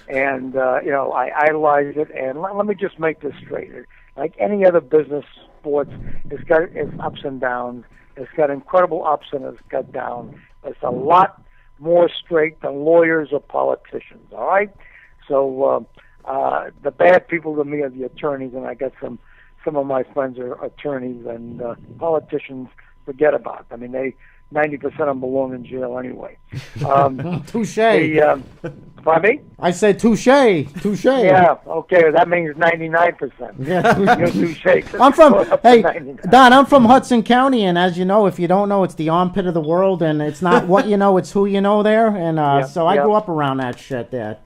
And I idolize it. And let me just make this straight. Like any other business sports, it's got its ups and downs. It's got incredible ups and it's got downs. It's a lot more straight than lawyers or politicians. All right. So the bad people to me are the attorneys, and I got some of my friends are attorneys, and politicians forget about. I mean, 90% of them belong in jail anyway. Touche. Pardon me? I said touche. Touche. Yeah. Okay. That means 99%. Yeah. You're touche. I'm from Don. I'm from Hudson County, and as you know, if you don't know, it's the armpit of the world, and it's not what you know, it's who you know there. And so I grew up around that shit there.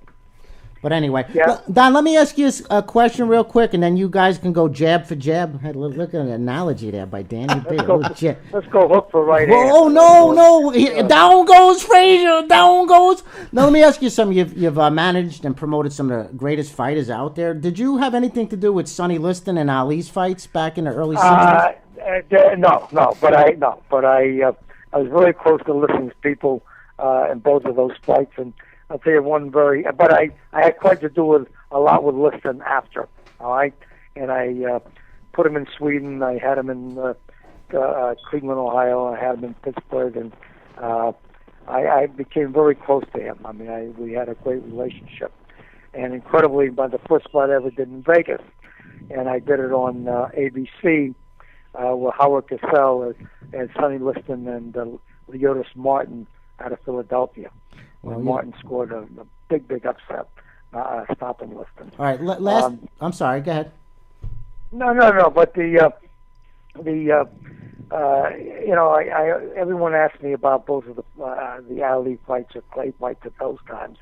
But anyway, Don, let me ask you a question real quick, and then you guys can go jab for jab. Hey, look at an analogy there by Danny B. Let's go hook for right hand. Oh, no. Down goes Frazier. Down goes. Now, let me ask you something. You've managed and promoted some of the greatest fighters out there. Did you have anything to do with Sonny Liston and Ali's fights back in the early 60s? No. But I was very close to Liston's people in both of those fights, and I'll tell you one but I had quite to do with a lot with Liston after, all right? And I put him in Sweden. I had him in Cleveland, Ohio. I had him in Pittsburgh, and I became very close to him. I mean, we had a great relationship. And incredibly, by the first fight I ever did in Vegas, and I did it on ABC with Howard Cosell and Sonny Liston and Leotis Martin out of Philadelphia. Well, Martin scored a big upset, stopping Liston. All right, I'm sorry. Go ahead. No. But everyone asked me about both of the Ali fights or Clay fights at those times,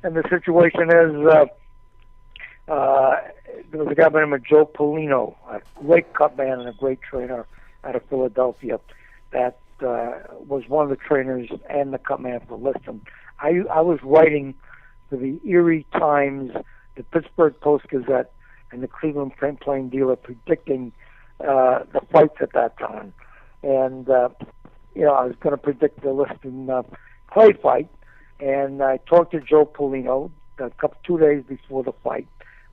and the situation is there was a guy by the name of Joe Polino, a great cut man and a great trainer out of Philadelphia, that was one of the trainers and the cut man for Liston. I was writing for the Erie Times, the Pittsburgh Post-Gazette, and the Cleveland Plain Dealer predicting the fights at that time. And, I was going to predict the Liston Clay fight, and I talked to Joe Polino 2 days before the fight.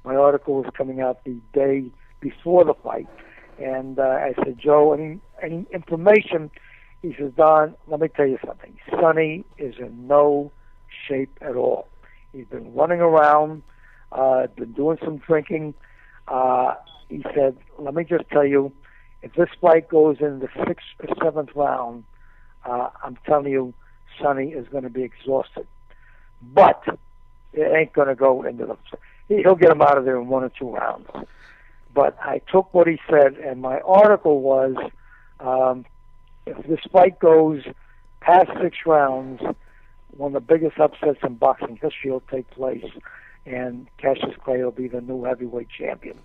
My article was coming out the day before the fight. And I said, Joe, any information? He says, Don, let me tell you something. Sonny is in no shape at all. He's been running around, been doing some drinking. He said, let me just tell you, if this fight goes in the 6th or 7th round, I'm telling you, Sonny is going to be exhausted. But it ain't going to go into the... He'll get him out of there in 1 or 2 rounds. But I took what he said, and my article was... if this fight goes past 6 rounds, one of the biggest upsets in boxing history will take place, and Cassius Clay will be the new heavyweight champion.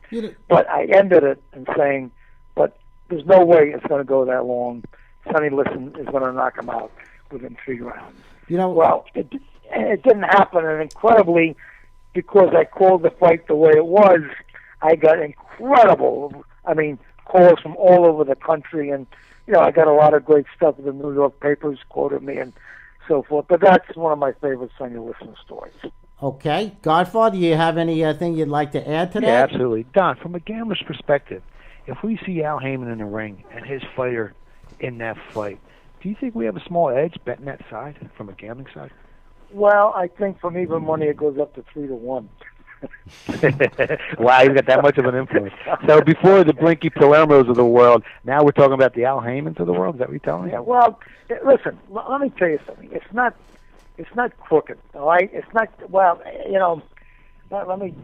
But I ended it in saying, but there's no way it's going to go that long. Sonny Liston is going to knock him out within 3 rounds. Well, it didn't happen, and incredibly, because I called the fight the way it was, I got calls from all over the country, and I got a lot of great stuff. The New York papers quoted me and so forth. But that's one of my favorite Sonny Liston stories. Okay, Godfather, do you have anything you'd like to add to that? Yeah, absolutely. Don, from a gambler's perspective, if we see Al Heyman in the ring and his fighter in that fight, do you think we have a small edge betting that side from a gambling side? Well, I think from even money it goes up to 3-1. Wow, he's got that much of an influence. So before the Blinky Palermos of the world, now we're talking about the Al Heymans of the world. Is that what you're telling me? Yeah, well, listen, let me tell you something. It's not crooked, all right? It's not, well, let me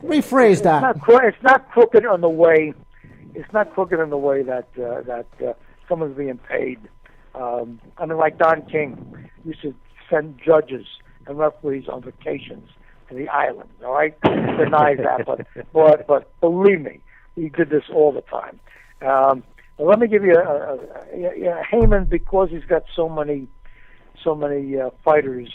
rephrase that. It's not crooked in the way. It's not crooked in the way that someone's being paid. I mean, like Don King used to send judges and referees on vacations to the islands. All right, denies that, but believe me, he did this all the time. But let me give you Heyman, because he's got so many fighters.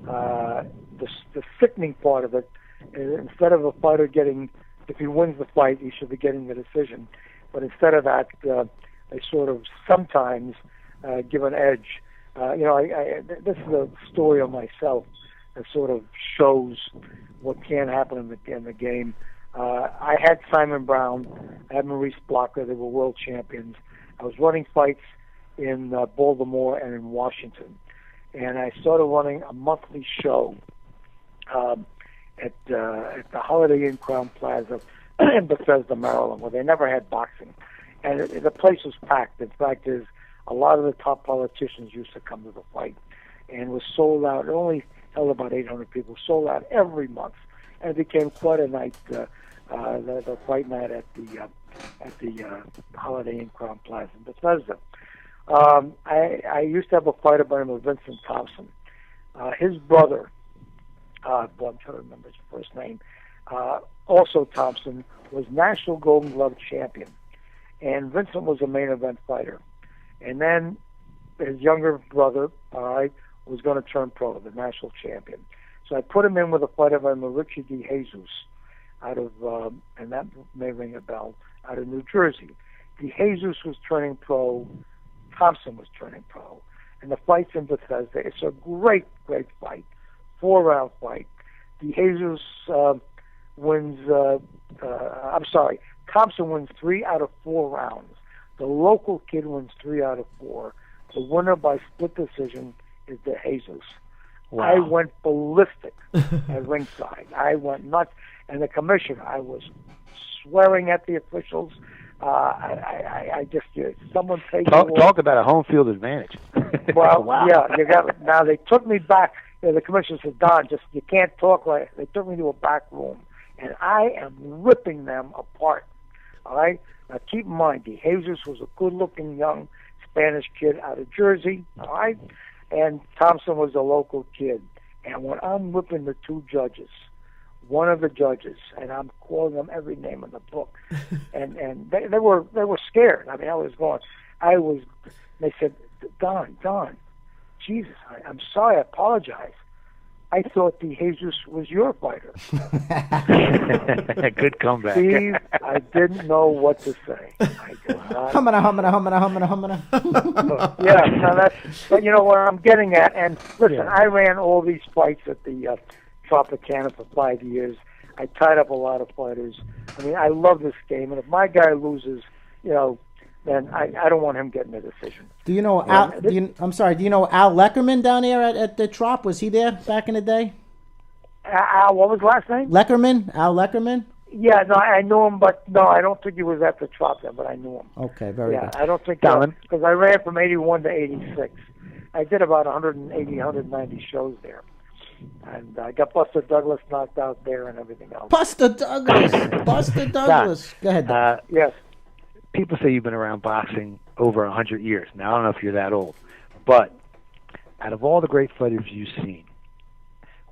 The sickening part of it is, instead of a fighter getting, if he wins the fight, he should be getting the decision. But instead of that, they sort of sometimes give an edge. This is a story of myself that sort of shows what can happen in the game. I had Simon Brown, I had Maurice Blocker. They were world champions. I was running fights in Baltimore and in Washington, and I started running a monthly show at the Holiday Inn Crown Plaza in Bethesda, Maryland, where they never had boxing, and the place was packed. In fact, a lot of the top politicians used to come to the fight, and it was sold out. It only held about 800 people. Sold out every month, and it became quite a night. The fight night at the Holiday Inn Crown Plaza in Bethesda. I used to have a fighter by the name of Vincent Thompson. His brother, I'm trying to remember his first name, also Thompson, was National Golden Glove champion, and Vincent was a main event fighter. And then his younger brother, was going to turn pro, the national champion. So I put him in with a fighter by Richie De Jesus, out of, and that may ring a bell, out of New Jersey. De Jesus was turning pro, Thompson was turning pro, and the fight's in Bethesda. It's a great, great fight, 4-round fight. De Jesus wins, Thompson wins 3 out of 4 rounds. The local kid wins 3 out of 4. The winner by split decision is De Jesus. Wow. I went ballistic at ringside. I went nuts. And the commissioner, I was swearing at the officials. I just, someone take talk about a home field advantage. Well, wow. Yeah, now they took me back. The commissioner said, Don, you can't talk like. They took me to a back room, and I am ripping them apart. All right. Now keep in mind, De Jesus was a good-looking young Spanish kid out of Jersey. All right, and Thompson was a local kid. And when I'm whipping the two judges, one of the judges, and I'm calling them every name in the book, and they were scared. I mean, they said, Don, Jesus, I'm sorry, I apologize. I thought De Jesus was your fighter. Good comeback. Steve, I didn't know what to say. I did not. Humana. Yeah, no, but you know what I'm getting at. And listen, I ran all these fights at the Tropicana for 5 years. I tied up a lot of fighters. I mean, I love this game, and if my guy loses, then I don't want him getting a decision. Do you know Al? Do you know Al Leckerman down there at the Trop? Was he there back in the day? Al, what was his last name? Al Leckerman. Yeah, no, I knew him, but no, I don't think he was at the Trop then, but I knew him. Okay, very good. I don't think because I ran from 81 to 86. I did about 180, 190 shows there. And I got Buster Douglas knocked out there and everything else. Buster Douglas. Go ahead. Yes. People say you've been around boxing over 100 years. Now, I don't know if you're that old, but out of all the great fighters you've seen,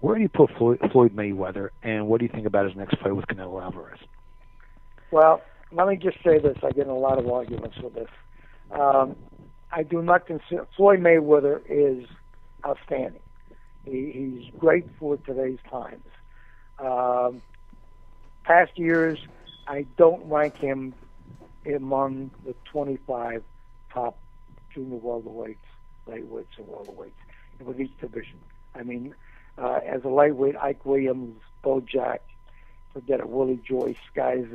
where do you put Floyd Mayweather, and what do you think about his next fight with Canelo Alvarez? Well, let me just say this. I get in a lot of arguments with this. I do not consider Floyd Mayweather is outstanding. He's great for today's times. Past years, I don't rank him among the 25 top junior welterweights, lightweights, and welterweights with each division. I mean, as a lightweight, Ike Williams, Bo Jack, forget it, Willie Joyce, guys,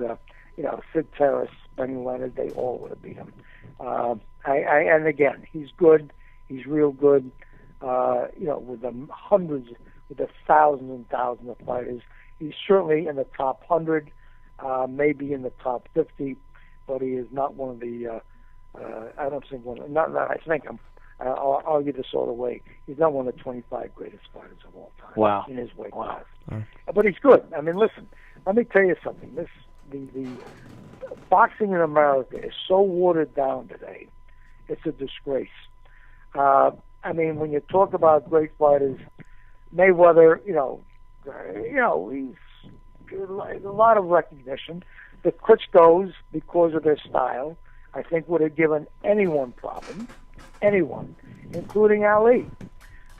Sid Terrace, Benny Leonard, they all would have beat him. And again, he's good. He's real good. With the hundreds, with the thousands and thousands of fighters. He's certainly in the top 100, maybe in the top 50, but he is not one of the. I don't think one. I think I'll argue this all the way. He's not one of the 25 greatest fighters of all time. Wow. In his weight class. Wow. But he's good. I mean, listen. Let me tell you something. The boxing in America is so watered down today. It's a disgrace. I mean, when you talk about great fighters, Mayweather, he's a lot of recognition. The Klitschko's, because of their style, I think would have given anyone problems, anyone, including Ali.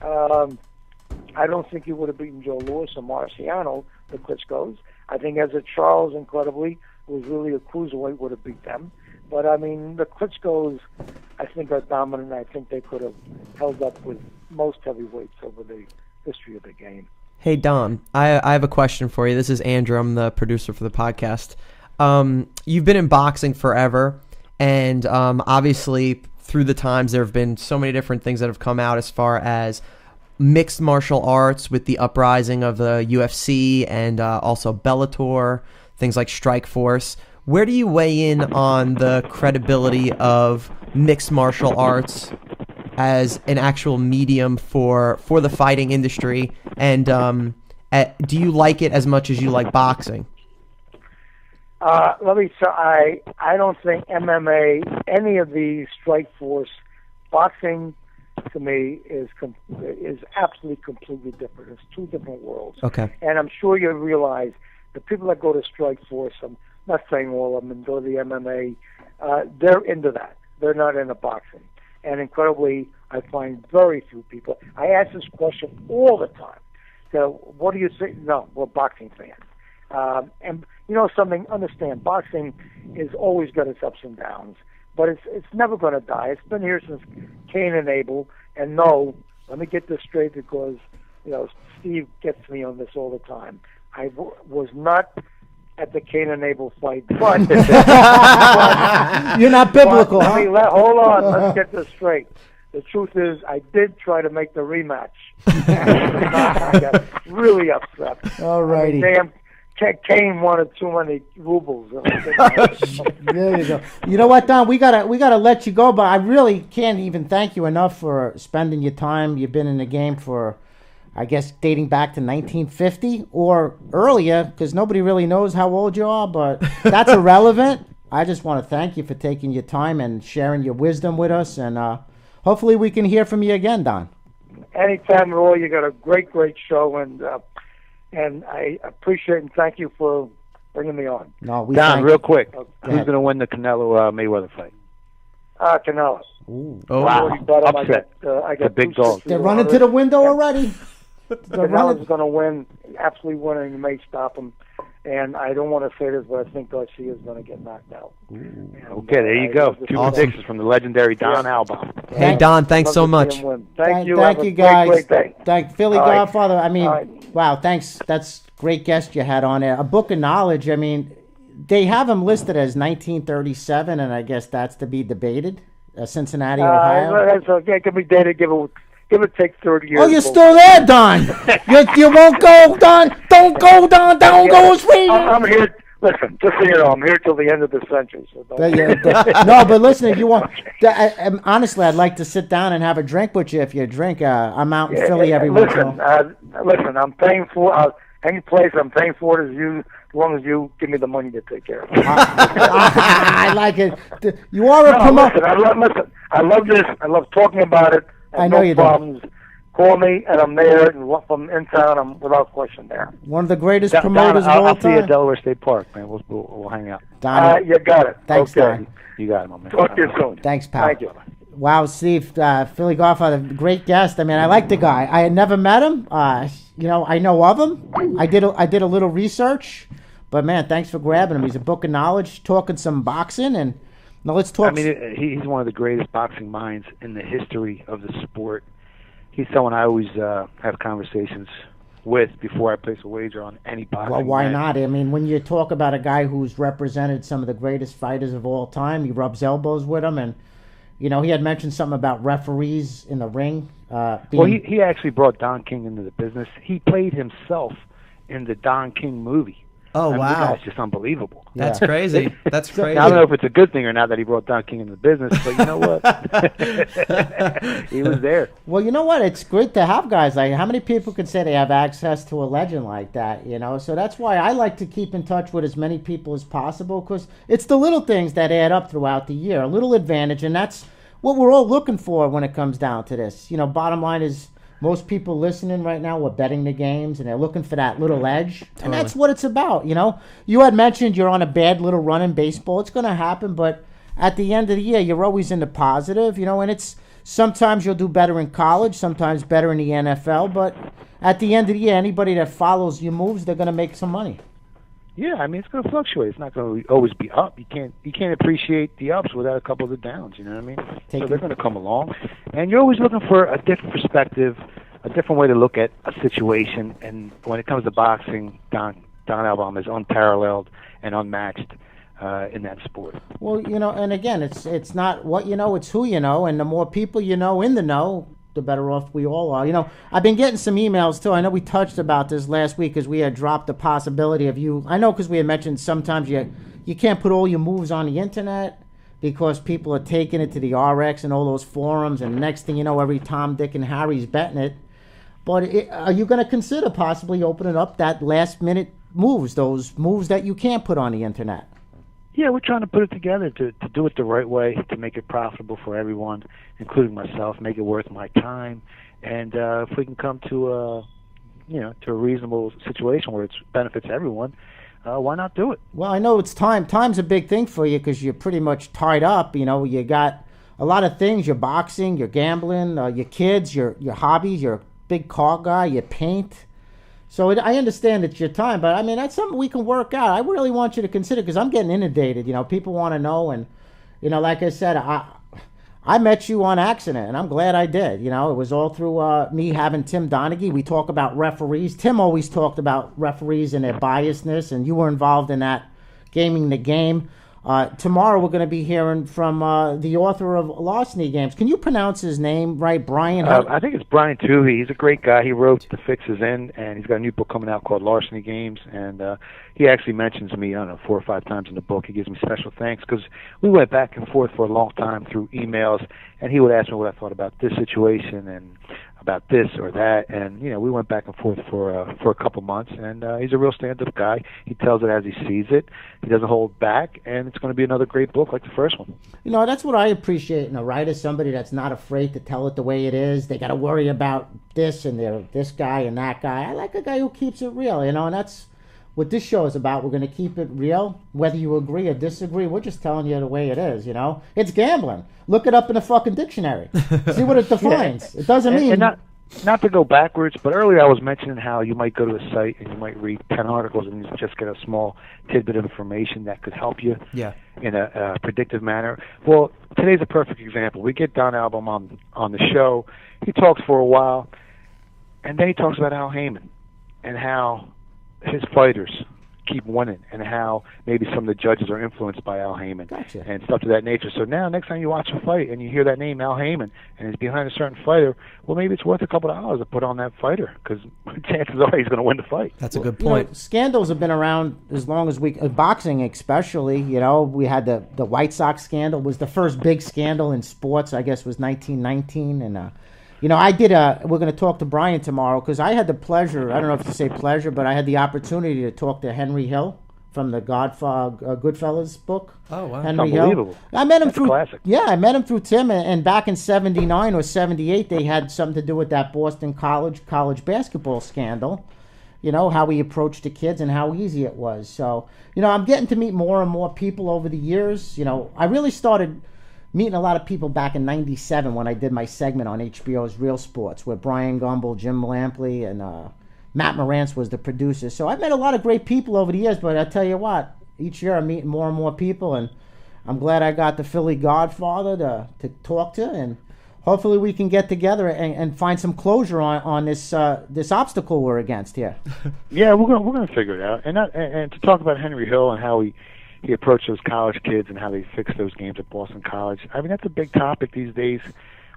I don't think he would have beaten Joe Louis or Marciano, the Klitschko's. I think Ezra Charles, incredibly, who was really a cruiserweight, would have beat them. But, I mean, the Klitschko's, I think, are dominant. I think they could have held up with most heavyweights over the history of the game. Hey, Don, I have a question for you. This is Andrew. I'm the producer for the podcast. You've been in boxing forever, and obviously through the times there have been so many different things that have come out as far as mixed martial arts with the uprising of the UFC and also Bellator, things like Strikeforce. Where do you weigh in on the credibility of mixed martial arts as an actual medium for the fighting industry? And do you like it as much as you like boxing? Let me say, I don't think MMA, any of these, Strikeforce, boxing, to me, is absolutely completely different. It's two different worlds. Okay. And I'm sure you realize the people that go to Strikeforce, I'm not saying all of them, and go to the MMA, they're into that. They're not into boxing. And incredibly, I find very few people. I ask this question all the time. So, what do you say? No, we're boxing fans. And you know something, understand, boxing is always got its ups and downs, but it's never going to die. It's been here since Cain and Abel. And no, let me get this straight, because Steve gets me on this all the time. I was not at the Cain and Abel fight, but you're not biblical, huh? Hold on, let's get this straight. The truth is, I did try to make the rematch. I got really upset. All righty. Damn, Cain wanted too many rubles. There you go. You know what, Don? We gotta let you go, but I really can't even thank you enough for spending your time. You've been in the game for, I guess, dating back to 1950 or earlier, because nobody really knows how old you are, but that's irrelevant. I just want to thank you for taking your time and sharing your wisdom with us, and hopefully we can hear from you again, Don. Anytime at all. You got a great show, and I appreciate and thank you for bringing me on. No, Don, real quick, who's ahead. going to win the Canelo Mayweather fight? Canelo. Ooh. Oh, Wow. Upset. I got The big dog. They're running to the window already. Canelo's going to win, absolutely winning. You may stop him. And I don't want to say this, but I think Garcia is going to get knocked out. And, Okay, there you go. Two predictions from the legendary Don Alba. Hey, Don, thanks so much. Thank you. Thank Have you, a guys. Great day. Thank Philly All right. Godfather. I mean, All right. wow, thanks. That's great guest you had on there. A book of knowledge. I mean, they have him listed as 1937, and I guess that's to be debated. Cincinnati, Ohio. That's okay. It can be dated. Give it take 30 years. Oh, you're still there, Don. you won't go, Don. Don't go, Don. Don't go, sweet. I'm here. Listen, just so you know, I'm here till the end of the century. So No, but listen, if you want, honestly, I'd like to sit down and have a drink with you if you drink. I'm out in Philly every once in a while. Listen, I'm paying for any place. I'm paying for it as long as you give me the money to take care of it. I like it. You are a promoter. Listen, I love this. I love talking about it. I know you do. problems. Call me, and I'm there. And from in town, I'm without question there. One of the greatest Don, promoters of I'll all see you at time. Delaware State Park, man. We'll hang out. Don, You got it. thanks, okay. Don. You got it, my man. Talk to you soon. Thanks, pal. Thank you. Wow, Steve, Philly Godfather, great guest. I mean, I like the guy. I had never met him. I know of him. I did a little research, But man, thanks for grabbing him. He's a book of knowledge, talking some boxing, and now let's talk. I mean, he's one of the greatest boxing minds in the history of the sport. He's someone I always have conversations with before I place a wager on any boxing. Well, why match. not? I mean, when you talk about a guy who's represented some of the greatest fighters of all time, he rubs elbows with them, and he had mentioned something about referees in the ring. Well, he actually brought Don King into the business. He played himself in the Don King movie. Oh, I mean, wow. That's just unbelievable. That's crazy. That's crazy. Now, I don't know if it's a good thing or not that he brought Don King into the business, but you know what? He was there. Well, you know what? It's great to have guys like, how many people can say they have access to a legend like that, So that's why I like to keep in touch with as many people as possible, because it's the little things that add up throughout the year, a little advantage, and that's what we're all looking for when it comes down to this. Bottom line is, most people listening right now are betting the games, and they're looking for that little edge. Totally. And that's what it's about, You had mentioned you're on a bad little run in baseball. It's going to happen, but at the end of the year, you're always in the positive, and it's sometimes you'll do better in college, sometimes better in the NFL, but at the end of the year, anybody that follows your moves, they're going to make some money. Yeah, I mean, it's going to fluctuate. It's not going to always be up. You can't appreciate the ups without a couple of the downs. You know what I mean? So they're going to come along, and you're always looking for a different perspective, a different way to look at a situation. And when it comes to boxing, Don Albaum is unparalleled and unmatched in that sport. Well, and again, it's not what you know, it's who you know, and the more people you know in the know, the better off we all are. I've been getting some emails too. I know we touched about this last week because we had dropped the possibility of you. I know because we had mentioned sometimes you can't put all your moves on the internet because people are taking it to the RX and all those forums, and next thing you know, every Tom, Dick, and Harry's betting it. But are you going to consider possibly opening up that last minute moves, those moves that you can't put on the internet? Yeah, we're trying to put it together to do it the right way, to make it profitable for everyone, including myself, make it worth my time. And if we can come to a reasonable situation where it benefits everyone, why not do it? Well, I know it's time. Time's a big thing for you because you're pretty much tied up. You got a lot of things. You're boxing, you're gambling, your kids, your hobbies, you're a big car guy, you paint. So I understand it's your time, but I mean, that's something we can work out. I really want you to consider, because I'm getting inundated. People want to know, and like I said, I met you on accident, and I'm glad I did. It was all through me having Tim Donaghy. We talk about referees. Tim always talked about referees and their biasness, and you were involved in that, gaming the game. Tomorrow we're going to be hearing from the author of Larceny Games. Can you pronounce his name right, Brian? I think it's Brian Toohey. He's a great guy. He wrote The Fixes In, and he's got a new book coming out called Larceny Games. And he actually mentions me, 4 or 5 times in the book. He gives me special thanks because we went back and forth for a long time through emails, and he would ask me what I thought about this situation and about this or that, and we went back and forth for a couple months, and he's a real stand-up guy. He tells it as he sees it. He doesn't hold back, and it's going to be another great book like the first one. That's what I appreciate in a writer, somebody that's not afraid to tell it the way it is. They got to worry about this and this guy and that guy. I like a guy who keeps it real, and that's what this show is about. We're going to keep it real, whether you agree or disagree. We're just telling you the way it is. It's gambling. Look it up in a fucking dictionary. See what it defines. It doesn't mean. And not to go backwards, but earlier I was mentioning how you might go to a site and you might read 10 articles and you just get a small tidbit of information that could help you in a predictive manner. Well, today's a perfect example. We get Don Albaum on the show. He talks for a while, and then he talks about Al Heyman and how his fighters keep winning and how maybe some of the judges are influenced by Al Heyman and stuff to that nature. So now next time you watch a fight and you hear that name Al Heyman and he's behind a certain fighter, well, maybe it's worth a couple of dollars to put on that fighter because chances are he's going to win the fight. That's a good point. Scandals have been around as long as boxing especially. We had the White Sox scandal was the first big scandal in sports, I guess was 1919, and we're going to talk to Brian tomorrow because I had the pleasure, I don't know if you say pleasure, but I had the opportunity to talk to Henry Hill from the Goodfellas book. Oh, wow. Henry Unbelievable. Hill. I met him through classic. Yeah, I met him through Tim, and back in 79 or 78 they had something to do with that Boston college basketball scandal. How he approached the kids and how easy it was. So, I'm getting to meet more and more people over the years. I really started meeting a lot of people back in 97 when I did my segment on HBO's Real Sports with Brian Gumbel, Jim Lampley, and Matt Morantz was the producer. So I've met a lot of great people over the years, but I tell you what, each year I'm meeting more and more people, and I'm glad I got the Philly Godfather to talk to, and hopefully we can get together and find some closure on this this obstacle we're against here. Yeah, we're gonna figure it out. And to talk about Henry Hill and how he approached those college kids and how they fixed those games at Boston College. I mean, that's a big topic these days,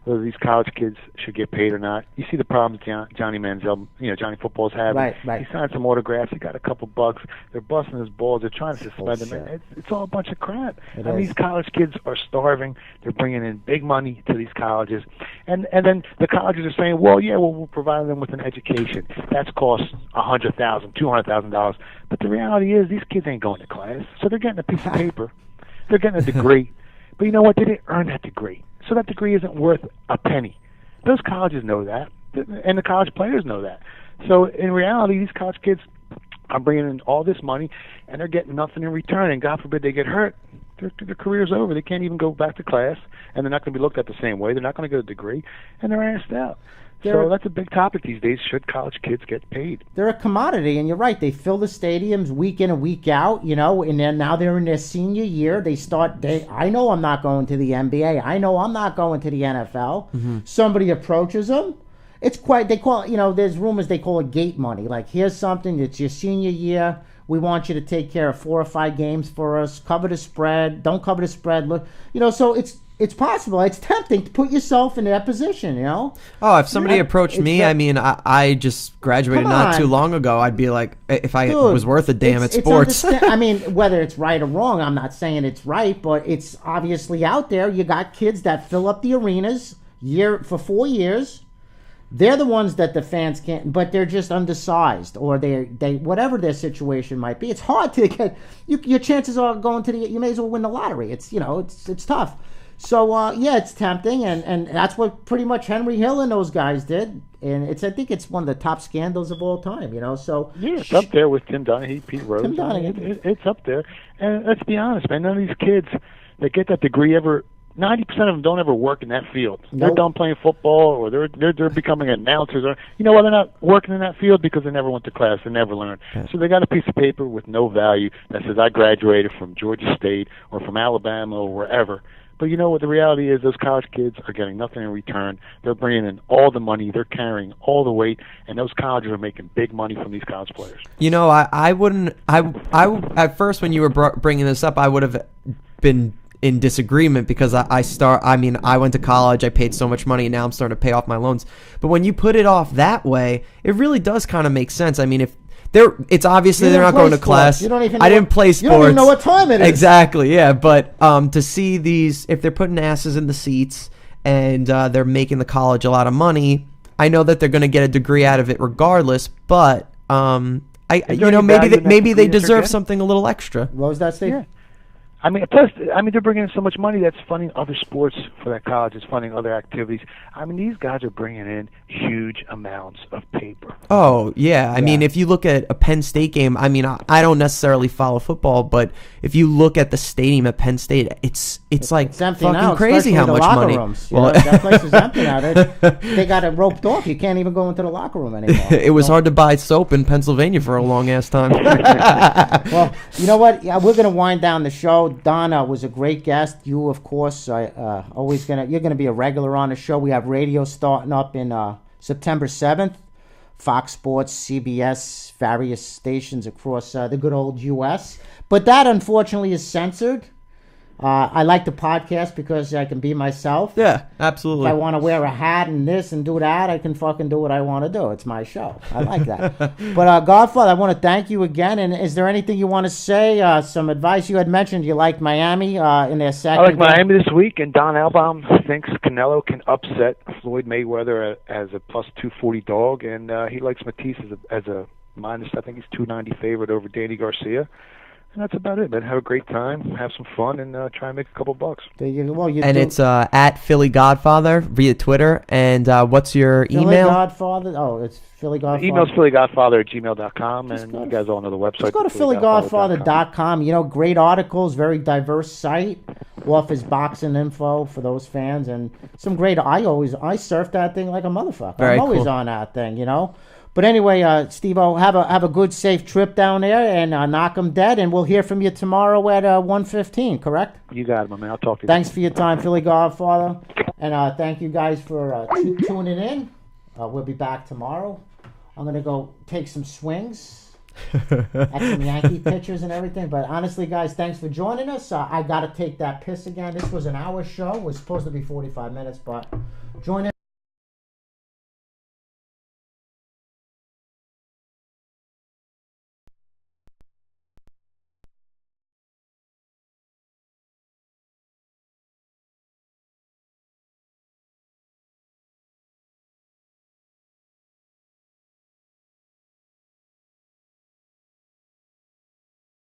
whether these college kids should get paid or not. You see the problems Johnny Manziel, Johnny Football's having. Right. He signed some autographs. He got a couple bucks. They're busting his balls. They're trying to suspend him. Bullshit. It's all a bunch of crap. It I mean, is. these college kids are starving. They're bringing in big money to these colleges. And then the colleges are saying, well, we're providing them with an education. That's cost $100,000, $200,000. But the reality is these kids ain't going to class. So they're getting a piece of paper. They're getting a degree. But you know what? They didn't earn that degree. So that degree isn't worth a penny. Those colleges know that, and the college players know that. So in reality, these college kids are bringing in all this money, and they're getting nothing in return. And God forbid they get hurt, their career's over. They can't even go back to class, and they're not going to be looked at the same way. They're not going to get a degree, and they're asked out. So that's a big topic these days. Should college kids get paid? They're a commodity, and you're right. They fill the stadiums week in and week out, and then now they're in their senior year. I know I'm not going to the NBA. I know I'm not going to the NFL. Mm-hmm. Somebody approaches them. They call it, there's rumors they call it gate money. Like, here's something, it's your senior year. We want you to take care of 4 or 5 games for us. Cover the spread. Don't cover the spread. Look, so it's possible. It's tempting to put yourself in that position, Oh, if somebody approached me, I just graduated not too long ago. I'd be like, if I was worth a damn at sports. I mean, whether it's right or wrong, I'm not saying it's right, but it's obviously out there. You got kids that fill up the arenas for 4 years. They're the ones that the fans can't, but they're just undersized, or they whatever their situation might be. It's hard to get. Your chances are going to you may as well win the lottery. It's it's tough. So it's tempting, and that's what pretty much Henry Hill and those guys did, and I think it's one of the top scandals of all time. So yeah, it's up there with Tim Donaghy, Pete Rose. Tim Donaghy. It's up there, and let's be honest, man. None of these kids that get that degree 90% of them don't ever work in that field. Nope. They're done playing football, or they're becoming announcers, or they're not working in that field because they never went to class, they never learned. Yeah. So they got a piece of paper with no value that says I graduated from Georgia State or from Alabama or wherever. But you know what the reality is? Those college kids are getting nothing in return. They're bringing in all the money. They're carrying all the weight, and those colleges are making big money from these college players. I wouldn't. I at first when you were bringing this up, I would have been in disagreement because I went to college, I paid so much money, and now I'm starting to pay off my loans. But when you put it off that way, it really does kind of make sense. I mean, it's obviously they're not going to class. You don't even know I didn't play sports. You don't even know what time it is. Exactly, yeah. But to see these, if they're putting asses in the seats and they're making the college a lot of money, I know that they're going to get a degree out of it regardless. But maybe they deserve something a little extra. What was that, Steve? Yeah. I mean, plus, they're bringing in so much money that's funding other sports for that college. It's funding other activities. I mean, these guys are bringing in huge amounts of paper. Oh, yeah. I mean, if you look at a Penn State game, I mean, I don't necessarily follow football, but if you look at the stadium at Penn State, it's like fucking now, crazy how much money. Rooms. That place is empty now. They got it roped off. You can't even go into the locker room anymore. It was hard to buy soap in Pennsylvania for a long-ass time. Well, you know what? Yeah, we're going to wind down the show. Donna was a great guest. You, of course, you're gonna be a regular on the show. We have radio starting up in September 7th. Fox Sports, CBS, various stations across the good old U.S. But that, unfortunately, is censored. I like the podcast because I can be myself. Yeah, absolutely. If I want to wear a hat and this and do that, I can fucking do what I want to do. It's my show. I like that. But Godfather, I want to thank you again. And is there anything you want to say? Some advice you had mentioned. You liked Miami in their second. I like Miami this week, and Don Albaum thinks Canelo can upset Floyd Mayweather as a plus 240 dog, and he likes Matisse as a minus. I think he's 290 favorite over Danny Garcia. And that's about it, man. Have a great time, have some fun, and try and make a couple bucks. It's at Philly Godfather via Twitter. And what's your email? Philly Godfather. Oh, it's Philly Godfather. The email's phillygodfather@gmail.com, and you guys all know the website. Just go to phillygodfather.com. Great articles, very diverse site. Offers boxing info for those fans, and some great. I surf that thing like a motherfucker. Very I'm always cool. on that thing, But anyway, Steve-O, have a good, safe trip down there, and knock 'em dead, and we'll hear from you tomorrow at 1:15, correct? You got it, my man. I'll talk to you. Thanks for your time, Philly Godfather. And thank you guys for tuning in. We'll be back tomorrow. I'm going to go take some swings at some Yankee pitchers and everything. But honestly, guys, thanks for joining us. I got to take that piss again. This was an hour show. It was supposed to be 45 minutes, but join us.